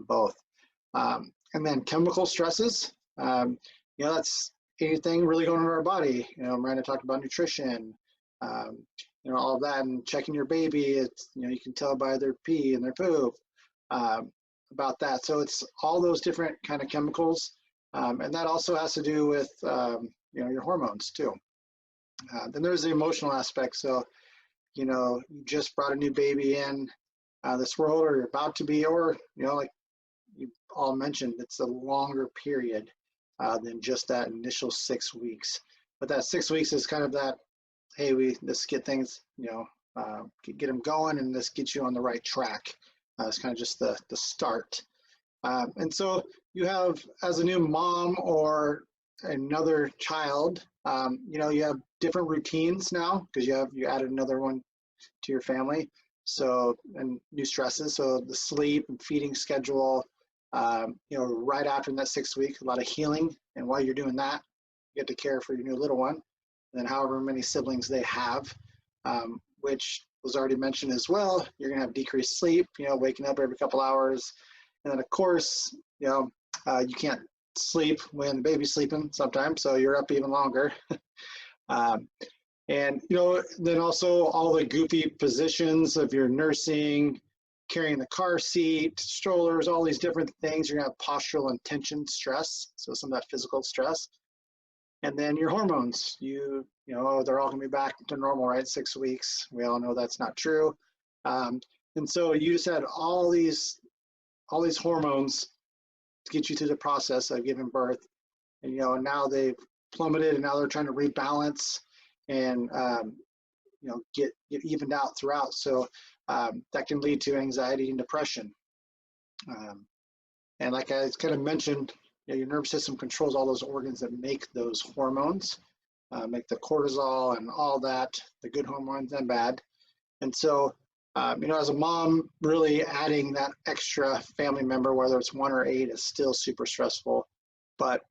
both. And then chemical stresses, that's anything really going on in our body. Miranda talked about nutrition, all of that, and checking your baby. It's, you can tell by their pee and their poop about that. So it's all those different kind of chemicals. And that also has to do with, your hormones too. Then there's the emotional aspect. So, you just brought a new baby in this world, or you're about to be, or, like you all mentioned, it's a longer period than just that initial 6 weeks. But that 6 weeks is kind of that, hey, let's get things, get them going and let's get you on the right track. It's kind of just the start. And so you have, as a new mom or another child, you have different routines now because you added another one to your family. So, and new stresses. So the sleep and feeding schedule, right after that 6 week, a lot of healing. And while you're doing that, you get to care for your new little one. And then however many siblings they have, which was already mentioned as well, you're gonna have decreased sleep, waking up every couple hours. And then of course, you can't sleep when the baby's sleeping sometimes, so you're up even longer. And then also all the goofy positions of your nursing, carrying the car seat, strollers, all these different things. You're gonna have postural and tension stress, so some of that physical stress. And then your hormones, they're all gonna be back to normal, right? 6 weeks. We all know that's not true. And so you just had all these hormones to get you through the process of giving birth. And now they've plummeted, and now they're trying to rebalance and get evened out throughout. So that can lead to anxiety and depression. And like I kind of mentioned, your nervous system controls all those organs that make those hormones, make the cortisol and all that, the good hormones and bad. And so, as a mom, really adding that extra family member, whether it's 1 or 8, is still super stressful. But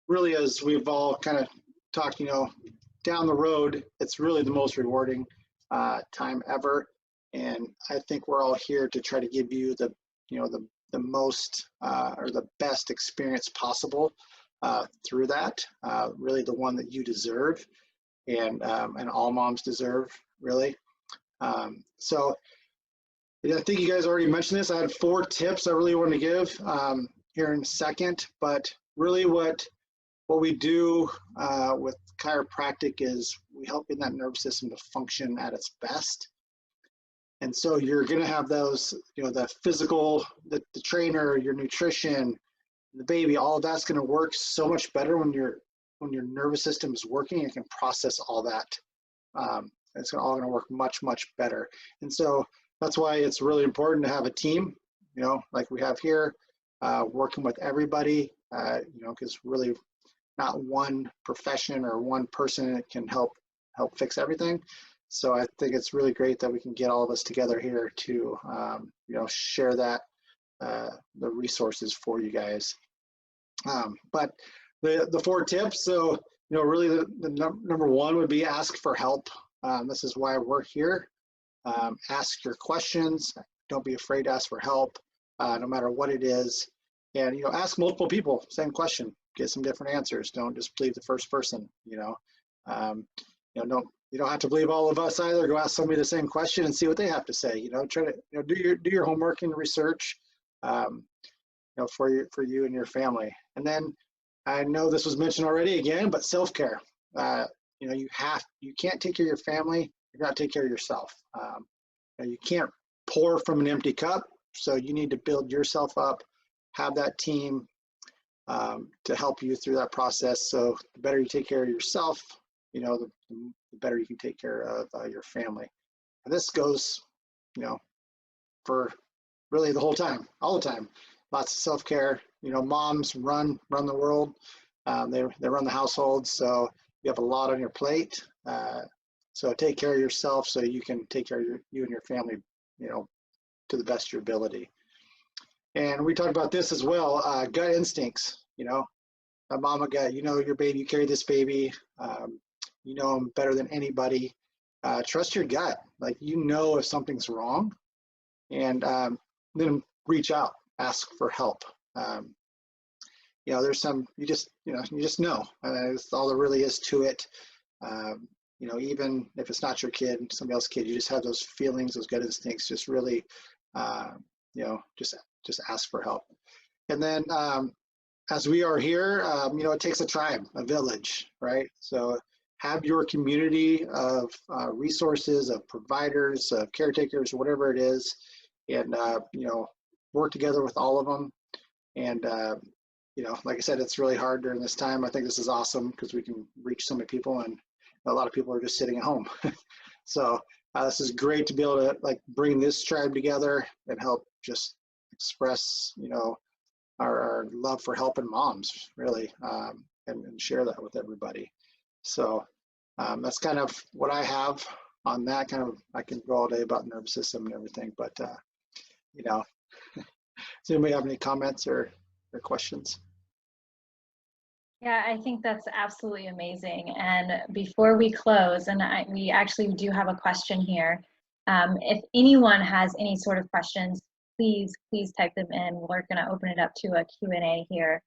really, as we've all kind of talked, down the road, it's really the most rewarding time ever. And I think we're all here to try to give you the most or the best experience possible through that. Really, the one that you deserve, and all moms deserve, really. So I think you guys already mentioned this. I had 4 tips I really want to give here in a second, but really what we do with chiropractic is we help in that nervous system to function at its best. And so you're going to have those, the physical, the trainer, your nutrition, the baby, all of that's going to work so much better when your nervous system is working. It can process all that. It's all going to work much, much better. And so that's why it's really important to have a team, like we have here, working with everybody, because really not one profession or one person can help fix everything. So I think it's really great that we can get all of us together here to, share that, the resources for you guys. But the 4 tips, so, really the number 1 would be ask for help. This is why we're here. Ask your questions. Don't be afraid to ask for help, no matter what it is. And, ask multiple people, same question, get some different answers. Don't just believe the first person, you don't have to believe all of us either. Go ask somebody the same question and see what they have to say. Try to do your homework and research, for you and your family. And then I know this was mentioned already again, but self-care. you know, you can't take care of your family. You got to take care of yourself. You can't pour from an empty cup. So you need to build yourself up, have that team to help you through that process. So the better you take care of yourself, you know, the better you can take care of your family. And this goes, you know, for really the whole time, all the time. Lots of self-care. You know, moms run the world. They run the household. So you have a lot on your plate. So take care of yourself so you can take care of you and your family, you know, to the best of your ability. And we talked about this as well, gut instincts, you know, a mama gut, you know your baby, you carry this baby, you know them better than anybody. Trust your gut, like, you know if something's wrong, and then reach out, ask for help. You know, there's some, you just know, that's all there really is to it. You know, even if it's not your kid, somebody else's kid, you just have those feelings, those gut instincts, just really, you know, just ask for help. And then as we are here, you know, it takes a tribe, a village, right? So have your community of resources, of providers, of caretakers, whatever it is, and, you know, work together with all of them. And, you know, like I said, it's really hard during this time. I think this is awesome because we can reach so many people, and a lot of people are just sitting at home. So this is great to be able to, like, bring this tribe together and help just express, you know, our love for helping moms, really, and share that with everybody. So that's kind of what I have on that. Kind of, I can go all day about the nervous system and everything, but you know, does anybody have any comments or questions? Yeah, I think that's absolutely amazing. And before we close, and we actually do have a question here. If anyone has any sort of questions, please type them in. We're going to open it up to a Q&A here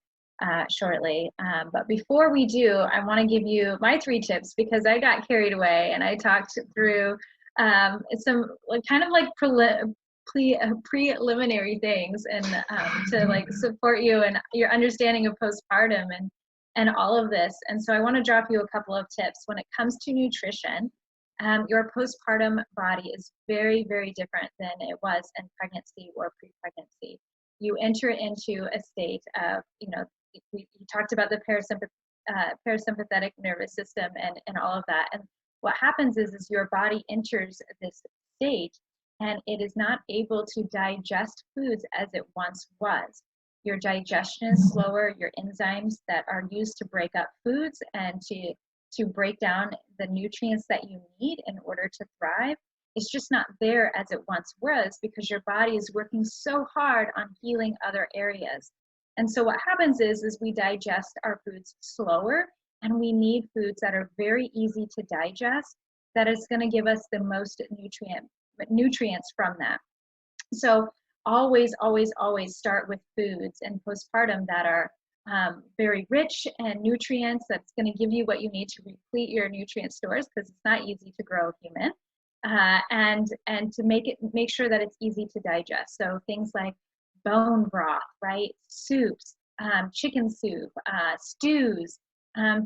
shortly. But before we do, I want to give you my 3 tips, because I got carried away and I talked through some kind of like preliminary things, and to like support you and your understanding of postpartum and all of this. And so I want to drop you a couple of tips. When it comes to nutrition, your postpartum body is very, very different than it was in pregnancy or pre-pregnancy. You enter into a state of, you know, you talked about the parasympathetic nervous system and all of that. And what happens is your body enters this state and it is not able to digest foods as it once was. Your digestion is slower, your enzymes that are used to break up foods and to break down the nutrients that you need in order to thrive, it's just not there as it once was, because your body is working so hard on healing other areas. And so what happens is we digest our foods slower, and we need foods that are very easy to digest, that is going to give us the most nutrients from that. So always start with foods in postpartum that are very rich in nutrients, that's going to give you what you need to replete your nutrient stores, because it's not easy to grow a human, and to make sure that it's easy to digest. So things like bone broth, right? Soups, chicken soup, stews.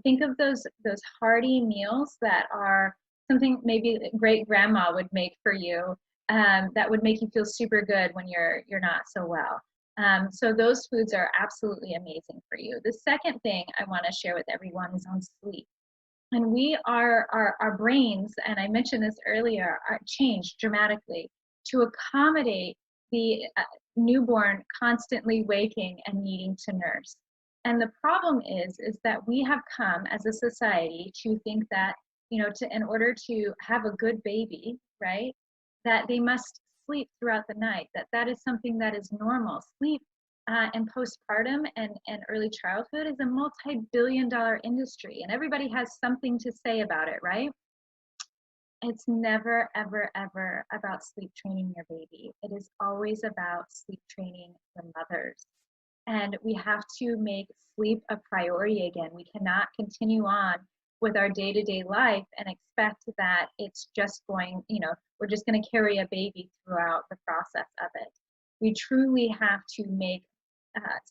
Think of those hearty meals that are something maybe great grandma would make for you, that would make you feel super good when you're not so well. So those foods are absolutely amazing for you. The second thing I want to share with everyone is on sleep. And our brains, and I mentioned this earlier, are changed dramatically to accommodate the newborn constantly waking and needing to nurse. And the problem is that we have come as a society to think that, you know, in order to have a good baby, right, that they must sleep throughout the night, that is something that is normal. Sleep and postpartum and early childhood is a multi-billion-dollar industry, and everybody has something to say about it, right? It's never, ever, ever about sleep training your baby. It is always about sleep training the mothers. And we have to make sleep a priority again. We cannot continue on with our day-to-day life and expect that it's just going, you know, we're just going to carry a baby throughout the process of it. We truly have to make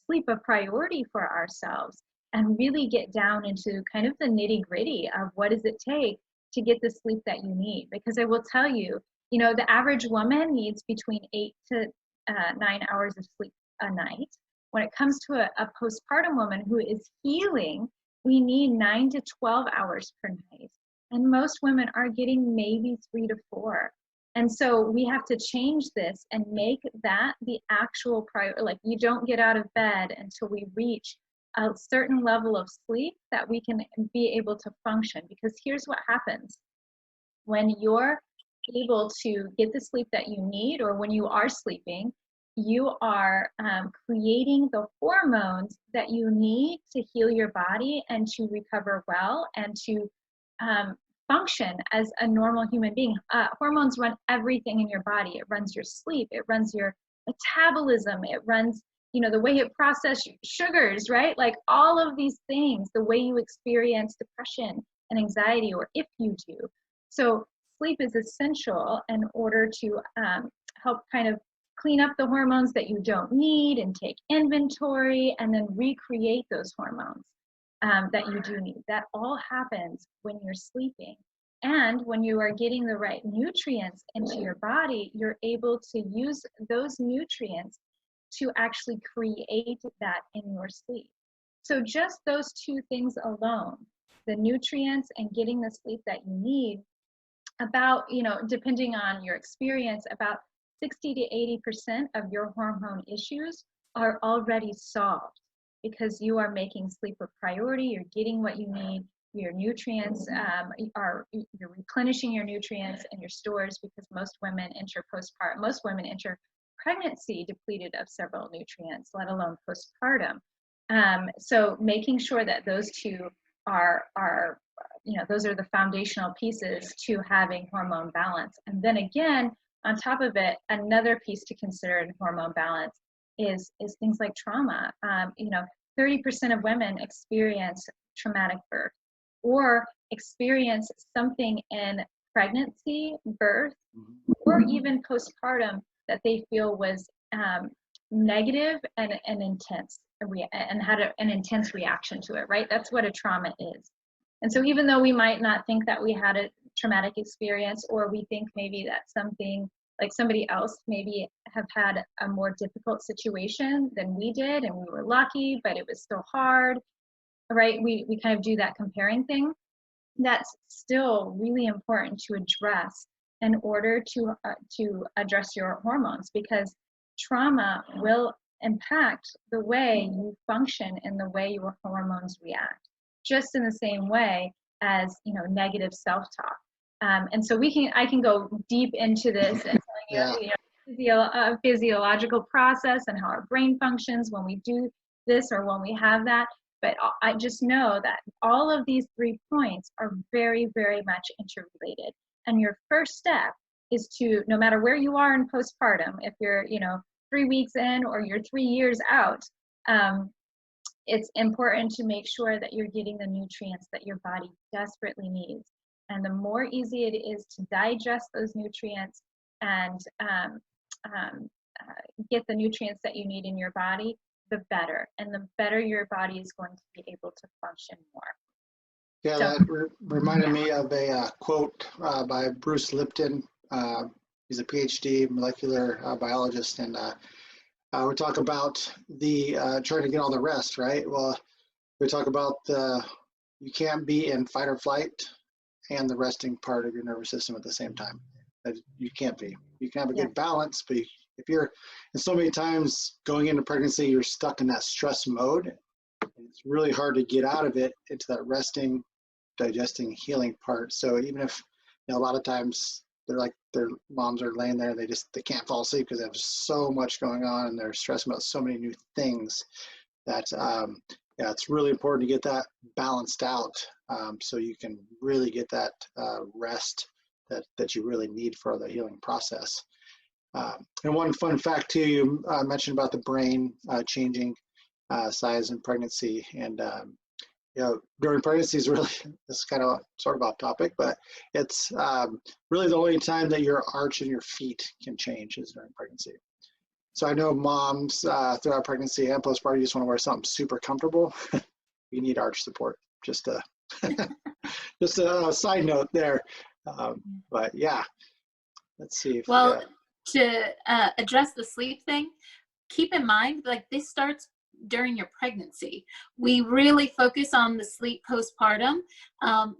sleep a priority for ourselves. and really get down into kind of the nitty-gritty of what does it take to get the sleep that you need. Because I will tell you, you know, the average woman needs between 8 to 9 hours of sleep a night. When it comes to a postpartum woman who is healing, we need 9 to 12 hours per night. And most women are getting maybe 3 to 4. And so we have to change this and make that the actual priority. Like, you don't get out of bed until we reach a certain level of sleep that we can be able to function. Because here's what happens. When you're able to get the sleep that you need, or when you are sleeping, you are creating the hormones that you need to heal your body and to recover well and to function as a normal human being. Hormones run everything in your body. It runs your sleep, it runs your metabolism, it runs, you know, the way it processes sugars, right? Like all of these things, the way you experience depression and anxiety, or if you do. So sleep is essential in order to help kind of clean up the hormones that you don't need and take inventory and then recreate those hormones that you do need. That all happens when you're sleeping. And when you are getting the right nutrients into your body, you're able to use those nutrients to actually create that in your sleep. So just those two things alone, the nutrients and getting the sleep that you need, about, you know, depending on your experience, about 60 to 80% of your hormone issues are already solved because you are making sleep a priority, you're getting what you need, your nutrients you're replenishing your nutrients and your stores, because most women enter pregnancy depleted of several nutrients, let alone postpartum. So making sure that those two are you know, those are the foundational pieces to having hormone balance. And then again, on top of it, another piece to consider in hormone balance is things like trauma. You know, 30% of women experience traumatic birth or experience something in pregnancy, birth, or even postpartum that they feel was negative and intense, and had an intense reaction to it, right? That's what a trauma is. And so even though we might not think that we had a traumatic experience, or we think maybe that something like somebody else maybe have had a more difficult situation than we did and we were lucky, but it was still hard, right? We kind of do that comparing thing. That's still really important to address in order to address your hormones, because trauma will impact the way you function and the way your hormones react, just in the same way as, you know, negative self-talk. And so I can go deep into this and telling you, a physiological process and how our brain functions when we do this or when we have that. But I just know that all of these 3 points are very, very much interrelated. And your first step is to, no matter where you are in postpartum, if you're, you know, 3 weeks in or you're 3 years out, it's important to make sure that you're getting the nutrients that your body desperately needs. And the more easy it is to digest those nutrients and get the nutrients that you need in your body, the better. And the better your body is going to be able to function more. Yeah, So, that reminded me of a quote by Bruce Lipton. He's a PhD molecular biologist, and we talk about the trying to get all the rest, right? Well, we talk about you can't be in fight or flight and the resting part of your nervous system at the same time. You can't be. You can have a good balance, but if you're, and so many times going into pregnancy, you're stuck in that stress mode. It's really hard to get out of it into that resting, digesting, healing part. So even if, you know, a lot of times they're like, their moms are laying there, they can't fall asleep because they have so much going on and they're stressed about so many new things that yeah, it's really important to get that balanced out so you can really get that rest that you really need for the healing process. And one fun fact too, you mentioned about the brain changing size in pregnancy, and you know, during pregnancy is really, this is kind of sort of off topic, but it's really the only time that your arch in your feet can change is during pregnancy. So I know moms throughout pregnancy and postpartum just want to wear something super comfortable. we need arch support. Just a just a side note there. But yeah, let's see. If Well, to address the sleep thing, keep in mind, like, this starts during your pregnancy. We really focus on the sleep postpartum,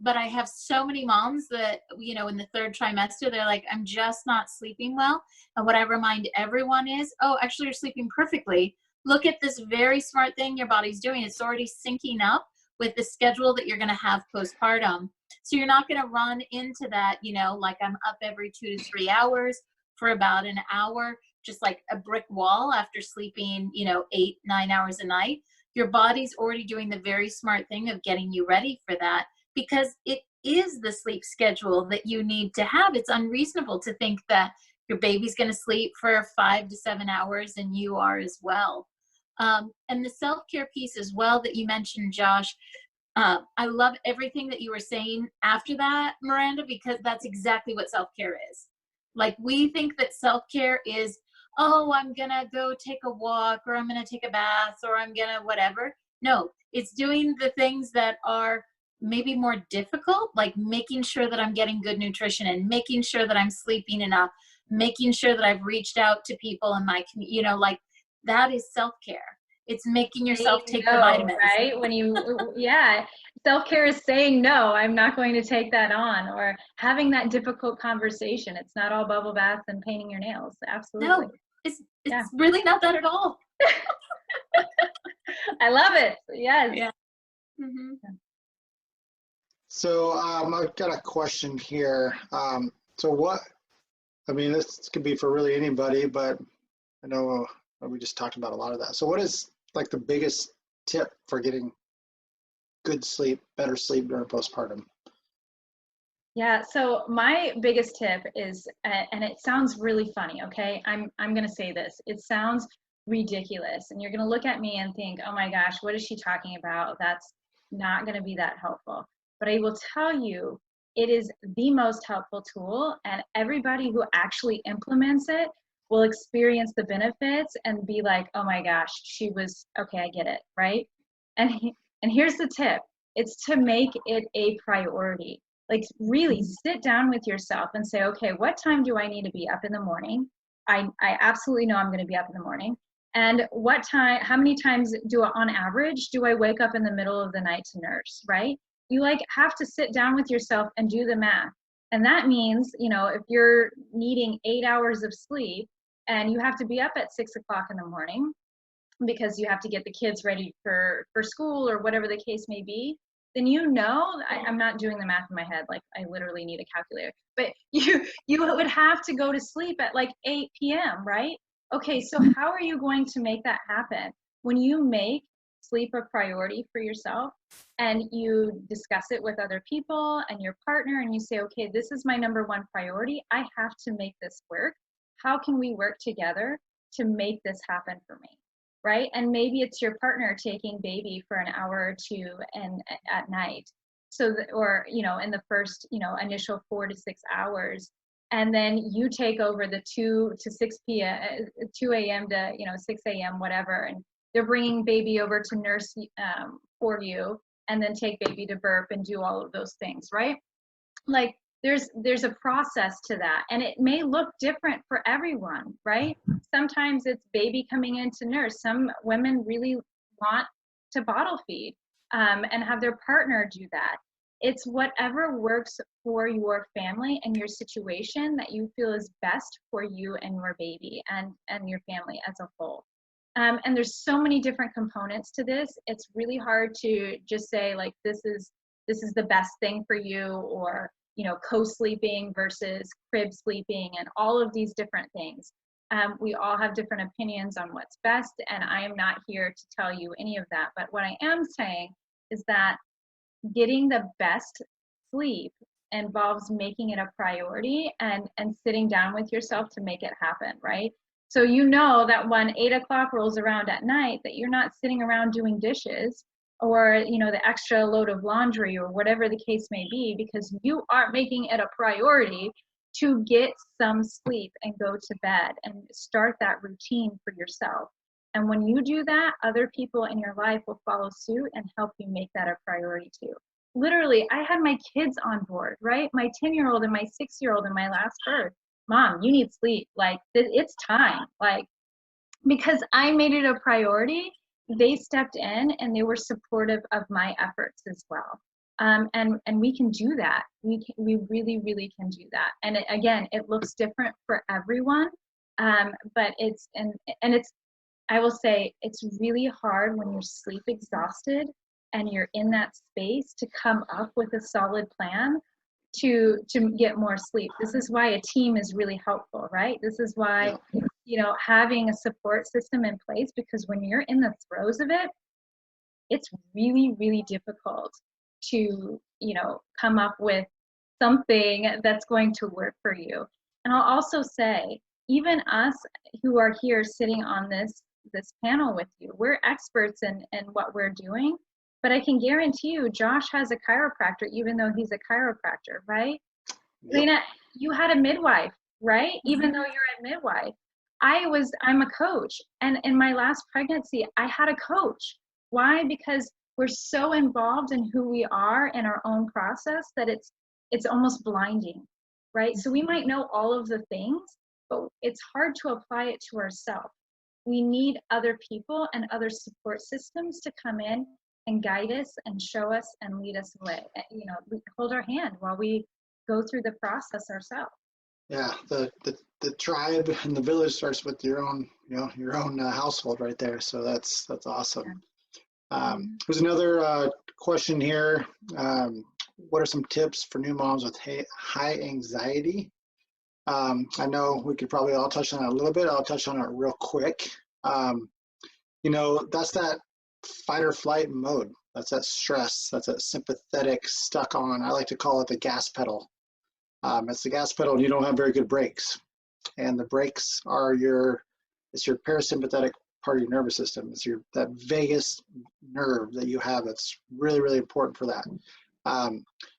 but I have so many moms that, you know, in the 3rd trimester, they're like, I'm just not sleeping well. And what I remind everyone is, oh, actually, you're sleeping perfectly. Look at this very smart thing your body's doing. It's already syncing up with the schedule that you're going to have postpartum. So you're not going to run into that, you know, like, I'm up every 2 to 3 hours for about an hour, just like a brick wall after sleeping, you know, 8, 9 hours a night. Your body's already doing the very smart thing of getting you ready for that, because it is the sleep schedule that you need to have. It's unreasonable to think that your baby's going to sleep for 5 to 7 hours and you are as well. And the self-care piece as well that you mentioned, Josh, I love everything that you were saying after that, Miranda, because that's exactly what self-care is. Like, we think that self-care is, oh, I'm gonna go take a walk, or I'm gonna take a bath, or I'm gonna whatever. No, it's doing the things that are maybe more difficult, like making sure that I'm getting good nutrition and making sure that I'm sleeping enough, making sure that I've reached out to people in my community, you know, like, that is self-care. It's making yourself take the vitamins. Right? When you, yeah, self-care is saying, no, I'm not going to take that on, or having that difficult conversation. It's not all bubble baths and painting your nails. Absolutely. No, it's really not that at all. I love it. Yes. Yeah. Mm-hmm. So I've got a question here. So what, I mean, this could be for really anybody, but I know we just talked about a lot of that. So what is like the biggest tip for getting good sleep, better sleep during postpartum? Yeah, so my biggest tip is, and it sounds really funny, okay? I'm gonna say this. It sounds ridiculous, and you're gonna look at me and think, oh my gosh, what is she talking about? That's not gonna be that helpful. But I will tell you, it is the most helpful tool, and everybody who actually implements it will experience the benefits and be like, oh my gosh, she was, okay, I get it, right? And here's the tip. It's to make it a priority. Like, really sit down with yourself and say, okay, what time do I need to be up in the morning? I absolutely know I'm going to be up in the morning. And what time, how many times on average, do I wake up in the middle of the night to nurse, right? You like have to sit down with yourself and do the math. And that means, you know, if you're needing 8 hours of sleep and you have to be up at 6 o'clock in the morning because you have to get the kids ready for school or whatever the case may be, then you know, I'm not doing the math in my head, like I literally need a calculator, but you would have to go to sleep at like 8 p.m., right? Okay, so how are you going to make that happen? When you make sleep a priority for yourself and you discuss it with other people and your partner and you say, okay, this is my number one priority, I have to make this work. How can we work together to make this happen for me? Right? And maybe it's your partner taking baby for an hour or two and at night. So that, or, you know, in the first, you know, initial 4 to 6 hours, and then you take over the 2 to 6 p.m., 2 a.m. to, you know, 6 a.m., whatever. And they're bringing baby over to nurse for you, and then take baby to burp and do all of those things, right? Like, there's a process to that, and it may look different for everyone, right? Sometimes it's baby coming in to nurse. Some women really want to bottle feed and have their partner do that. It's whatever works for your family and your situation that you feel is best for you and your baby and your family as a whole. And there's so many different components to this. It's really hard to just say, like, this is the best thing for you, or, you know, co-sleeping versus crib sleeping and all of these different things. We all have different opinions on what's best, and I am not here to tell you any of that. But what I am saying is that getting the best sleep involves making it a priority and sitting down with yourself to make it happen, right? So you know that when 8 o'clock rolls around at night, that you're not sitting around doing dishes or, you know, the extra load of laundry or whatever the case may be, because you are making it a priority to get some sleep and go to bed and start that routine for yourself. And when you do that, other people in your life will follow suit and help you make that a priority too. Literally, I had my kids on board, right? My 10-year-old and my 6-year-old in my last birth. Mom, you need sleep. Like, it's time. Like, because I made it a priority, they stepped in and they were supportive of my efforts as well. And we can do that. We really, really can do that. And again, it looks different for everyone. But it's I will say it's really hard when you're sleep exhausted and you're in that space to come up with a solid plan to get more sleep. This is why a team is really helpful, right? This is why, having a support system in place, because when you're in the throes of it, it's really, really difficult to, come up with something that's going to work for you. And I'll also say, even us who are here sitting on this panel with you, we're experts in what we're doing, but I can guarantee you, Josh has a chiropractor, even though he's a chiropractor, right? Yep. Lena, you had a midwife, right? Mm-hmm. Even though you're a midwife. I'm a coach. And in my last pregnancy, I had a coach. Why? Because we're so involved in who we are in our own process that it's almost blinding, right? So we might know all of the things, but it's hard to apply it to ourselves. We need other people and other support systems to come in and guide us and show us and lead us away. Hold our hand while we go through the process ourselves. Yeah, the tribe and the village starts with your own, your own household right there. So that's awesome. Yeah. There's another question here. What are some tips for new moms with high anxiety? I know we could probably all touch on it a little bit. I'll touch on it real quick. That's that fight or flight mode. That's that stress. That's that sympathetic stuck on. I like to call it the gas pedal. It's the gas pedal and you don't have very good brakes. And the brakes are it's your parasympathetic part of your nervous system. It's that vagus nerve that you have that's really, really important for that.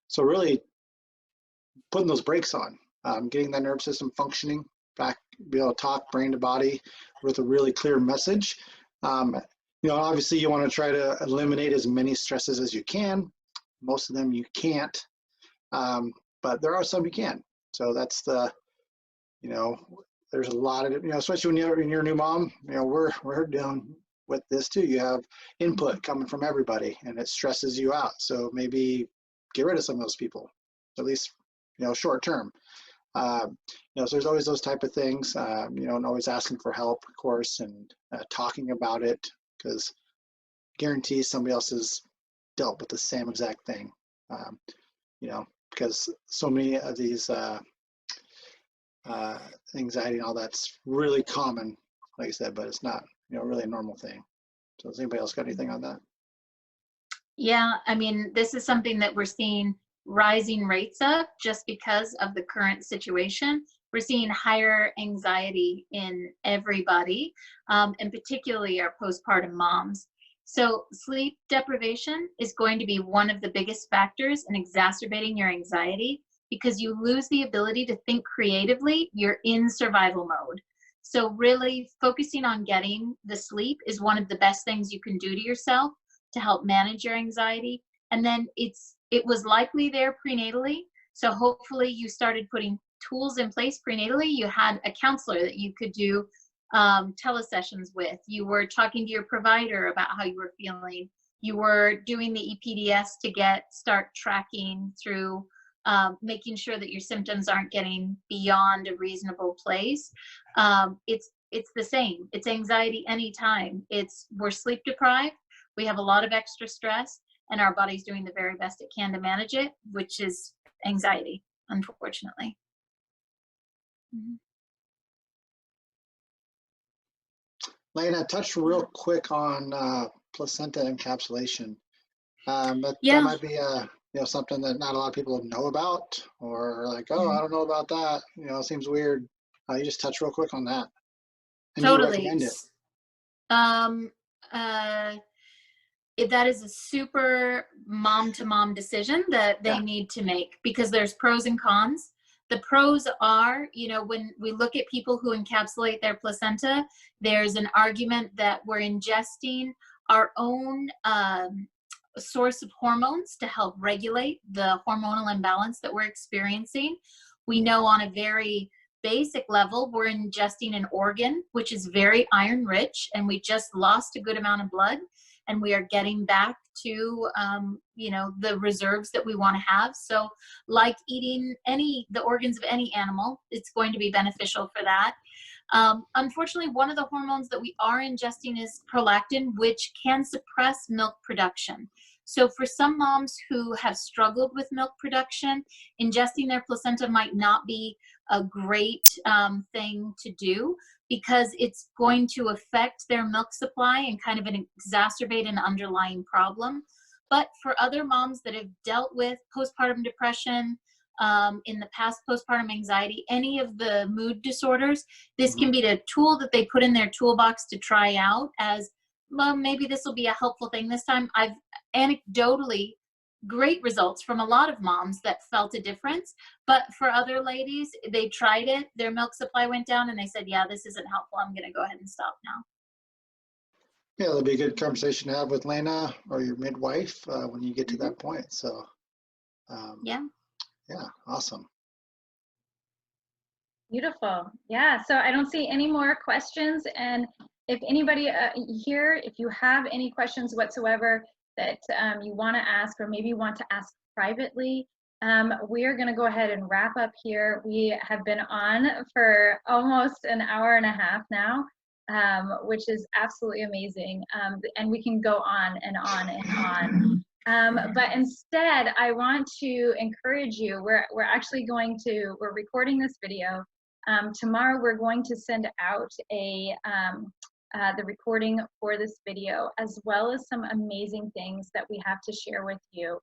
So really putting those brakes on, getting that nervous system functioning back, be able to talk brain to body with a really clear message. Obviously you want to try to eliminate as many stresses as you can. Most of them you can't, but there are some you can. So that's there's a lot of, especially when you're a new mom, we're dealing with this too. You have input coming from everybody and it stresses you out. So maybe get rid of some of those people, at least, short term. So there's always those type of things, and always asking for help, of course, and talking about it, because guarantee somebody else has dealt with the same exact thing, because so many of these anxiety and all that's really common, like I said, but it's not, really a normal thing. So has anybody else got anything on that? Yeah, I mean, this is something that we're seeing rising rates of just because of the current situation. We're seeing higher anxiety in everybody, and particularly our postpartum moms. So sleep deprivation is going to be one of the biggest factors in exacerbating your anxiety, because you lose the ability to think creatively. You're in survival mode. So really focusing on getting the sleep is one of the best things you can do to yourself to help manage your anxiety. And then it was likely there prenatally. So hopefully you started putting tools in place prenatally. You had a counselor that you could do telesessions with. You were talking to your provider about how you were feeling. You were doing the EPDS to start tracking through making sure that your symptoms aren't getting beyond a reasonable place. It's the same. It's anxiety anytime. We're sleep deprived. We have a lot of extra stress, and our body's doing the very best it can to manage it, which is anxiety, unfortunately. Mm-hmm. Lena, touch real quick on placenta encapsulation. That might be something that not a lot of people know about, or like, oh, I don't know about that. It seems weird. You just touch real quick on that. And totally. You recommend it. That is a super mom-to-mom decision that they need to make, because there's pros and cons. The pros are, you know, when we look at people who encapsulate their placenta, there's an argument that we're ingesting our own source of hormones to help regulate the hormonal imbalance that we're experiencing. We know on a very basic level, we're ingesting an organ, which is very iron rich, and we just lost a good amount of blood, and we are getting back to, you know, the reserves that we want to have. So like eating the organs of any animal, it's going to be beneficial for that. Unfortunately, one of the hormones that we are ingesting is prolactin, which can suppress milk production. So for some moms who have struggled with milk production, ingesting their placenta might not be a great thing to do, because it's going to affect their milk supply and kind of exacerbate an underlying problem. But for other moms that have dealt with postpartum depression, in the past, postpartum anxiety, any of the mood disorders, this can be the tool that they put in their toolbox to try out as, well, maybe this will be a helpful thing this time. I've anecdotally great results from a lot of moms that felt a difference, but for other ladies, they tried it, their milk supply went down, and they said, yeah, this isn't helpful, I'm going to go ahead and stop now. Yeah, that'll be a good conversation to have with Lena or your midwife when you get to that point. So Yeah, awesome. Beautiful. Yeah, so I don't see any more questions. And if anybody here, if you have any questions whatsoever that you want to ask, or maybe want to ask privately, we are going to go ahead and wrap up here. We have been on for almost an hour and a half now, which is absolutely amazing. And we can go on and on and on. But instead, I want to encourage you. We're recording this video. Tomorrow, we're going to send out the recording for this video, as well as some amazing things that we have to share with you,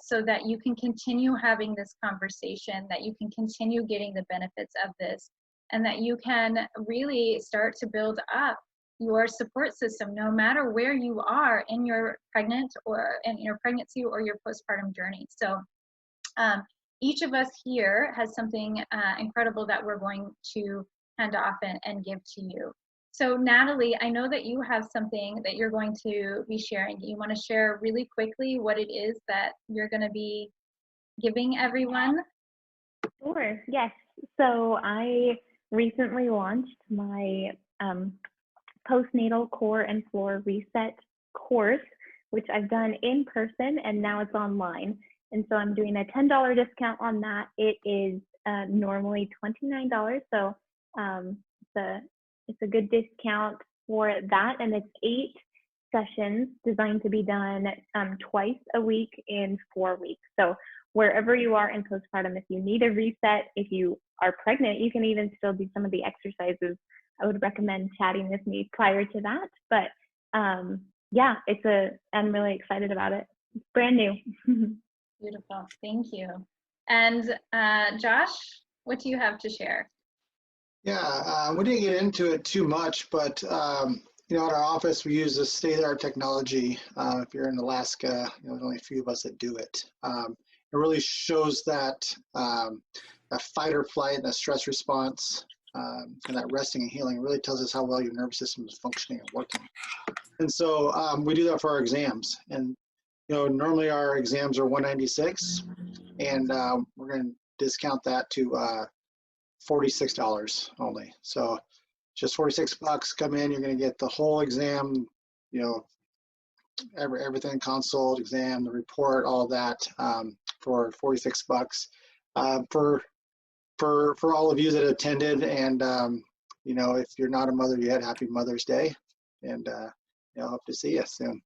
so that you can continue having this conversation, that you can continue getting the benefits of this, and that you can really start to build up your support system, no matter where you are in your pregnancy or your postpartum journey. So each of us here has something incredible that we're going to hand off and give to you. So Natalie, I know that you have something that you're going to be sharing. Do you want to share really quickly what it is that you're going to be giving everyone? Sure, yes. So I recently launched my postnatal core and floor reset course, which I've done in person, and now it's online. And so I'm doing a $10 discount on that. It is normally $29, so it's a good discount for that, and it's 8 sessions designed to be done twice a week in 4 weeks. So wherever you are in postpartum, if you need a reset, if you are pregnant, you can even still do some of the exercises. I would recommend chatting with me prior to that. But yeah, I'm really excited about it. It's brand new. Beautiful, thank you. And Josh, what do you have to share? Yeah, we didn't get into it too much, but you know, at our office, we use this state-of-the-art technology. If you're in Alaska, you know, there's only a few of us that do it. It really shows that fight or flight and that stress response and that resting and healing. It really tells us how well your nervous system is functioning and working. And so we do that for our exams. And you know, normally our exams are $196, and we're going to discount that to $46 only. So just $46. Come in, you're going to get the whole exam, you know, everything, consult, exam, the report, all that for $46. For all of you that attended, and you know, if you're not a mother yet, happy Mother's Day, and you know, hope to see you soon.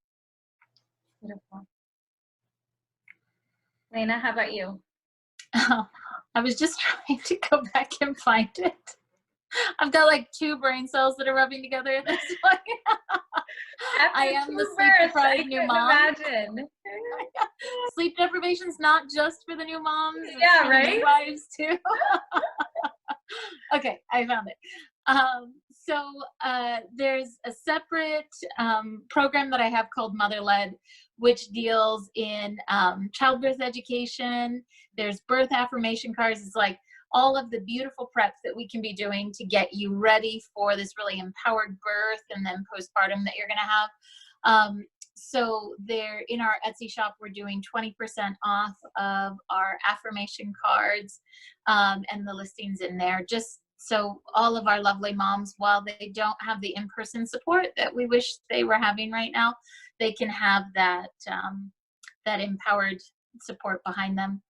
Beautiful. Lena, how about you? I was just trying to go back and find it. I've got like 2 brain cells that are rubbing together at this point. I am the sleep-deprived new mom. Imagine. Sleep deprivation is not just for the new moms. Yeah, it's right? For the new wives too. Okay, I found it. So there's a separate program that I have called Mother-Led, which deals in childbirth education. There's birth affirmation cards. It's like all of the beautiful preps that we can be doing to get you ready for this really empowered birth and then postpartum that you're going to have. So there, in our Etsy shop, we're doing 20% off of our affirmation cards and the listings in there, just so all of our lovely moms, while they don't have the in-person support that we wish they were having right now, they can have that that empowered support behind them.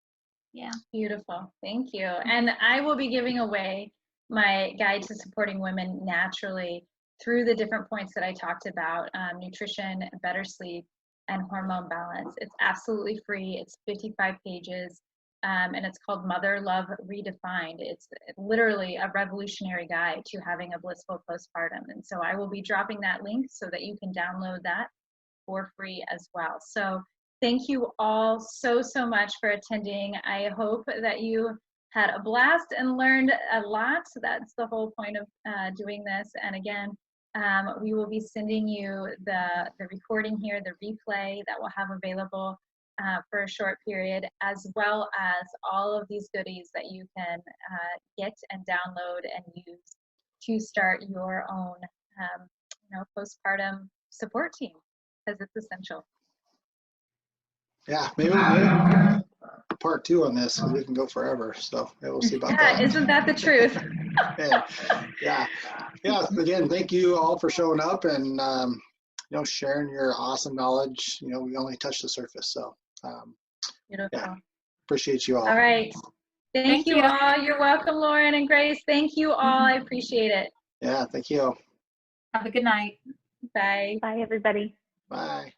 Yeah. Beautiful. Thank you. And I will be giving away my guide to supporting women naturally through the different points that I talked about, nutrition, better sleep, and hormone balance. It's absolutely free. It's 55 pages. And it's called Mother Love Redefined. It's literally a revolutionary guide to having a blissful postpartum. And so I will be dropping that link so that you can download that for free as well. So thank you all so much for attending. I hope that you had a blast and learned a lot. That's the whole point of doing this. And again, we will be sending you the recording here, the replay that we'll have available for a short period, as well as all of these goodies that you can get and download and use to start your own postpartum support team, because it's essential. Yeah, maybe we'll do part 2 on this, because we can go forever. So maybe we'll see about that. Isn't that the truth? Yeah. Again, thank you all for showing up and sharing your awesome knowledge. We only touched the surface, so Beautiful. Yeah, appreciate you all. All right. Thank you all. You're welcome, Lauren and Grace. Thank you all. I appreciate it. Yeah, thank you. Have a good night. Bye. Bye, everybody. Bye.